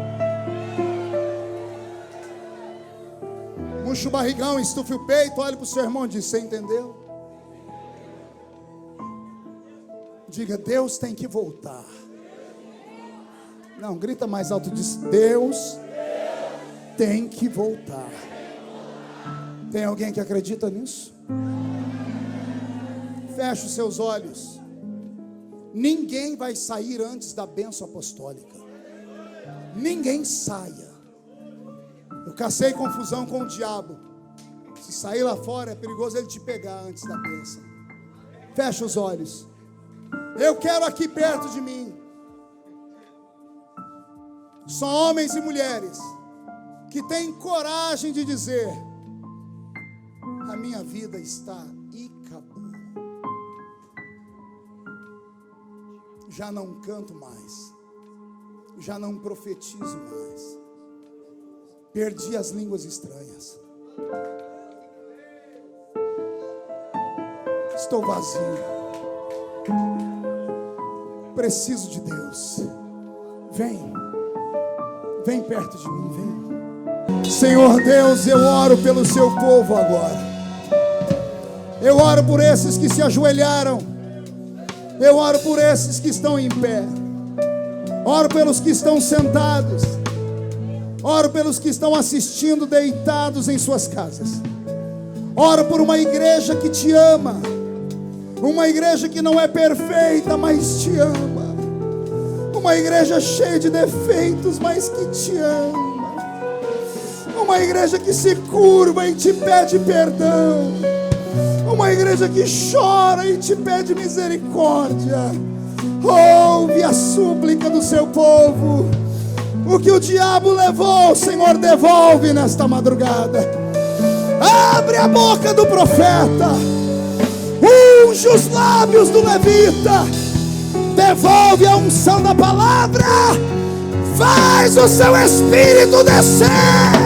Murcha o barrigão, estufe o peito, olhe para o seu irmão e diz: você entendeu? Diga: Deus tem que voltar. Não, grita mais alto, diz: Deus tem que voltar. Tem alguém que acredita nisso? Feche os seus olhos. Ninguém vai sair antes da bênção apostólica. Ninguém saia. Eu cacei confusão com o diabo. Se sair lá fora é perigoso ele te pegar antes da bênção. Feche os olhos. Eu quero aqui perto de mim só homens e mulheres que têm coragem de dizer: a minha vida está e acabou. Já não canto mais, já não profetizo mais, perdi as línguas estranhas, estou vazio, preciso de Deus. Vem perto de mim, vem. Senhor Deus, eu oro pelo seu povo agora. Eu oro por esses que se ajoelharam. Eu oro por esses que estão em pé. Oro pelos que estão sentados. Oro pelos que estão assistindo deitados em suas casas. Oro por uma igreja que te ama. Uma igreja que não é perfeita, mas te ama. Uma igreja cheia de defeitos, mas que te ama. Uma igreja que se curva e te pede perdão. Uma igreja que chora e te pede misericórdia. Ouve a súplica do seu povo. O que o diabo levou, Senhor, devolve nesta madrugada. Abre a boca do profeta, unge os lábios do levita, devolve a unção da palavra, faz o seu espírito descer.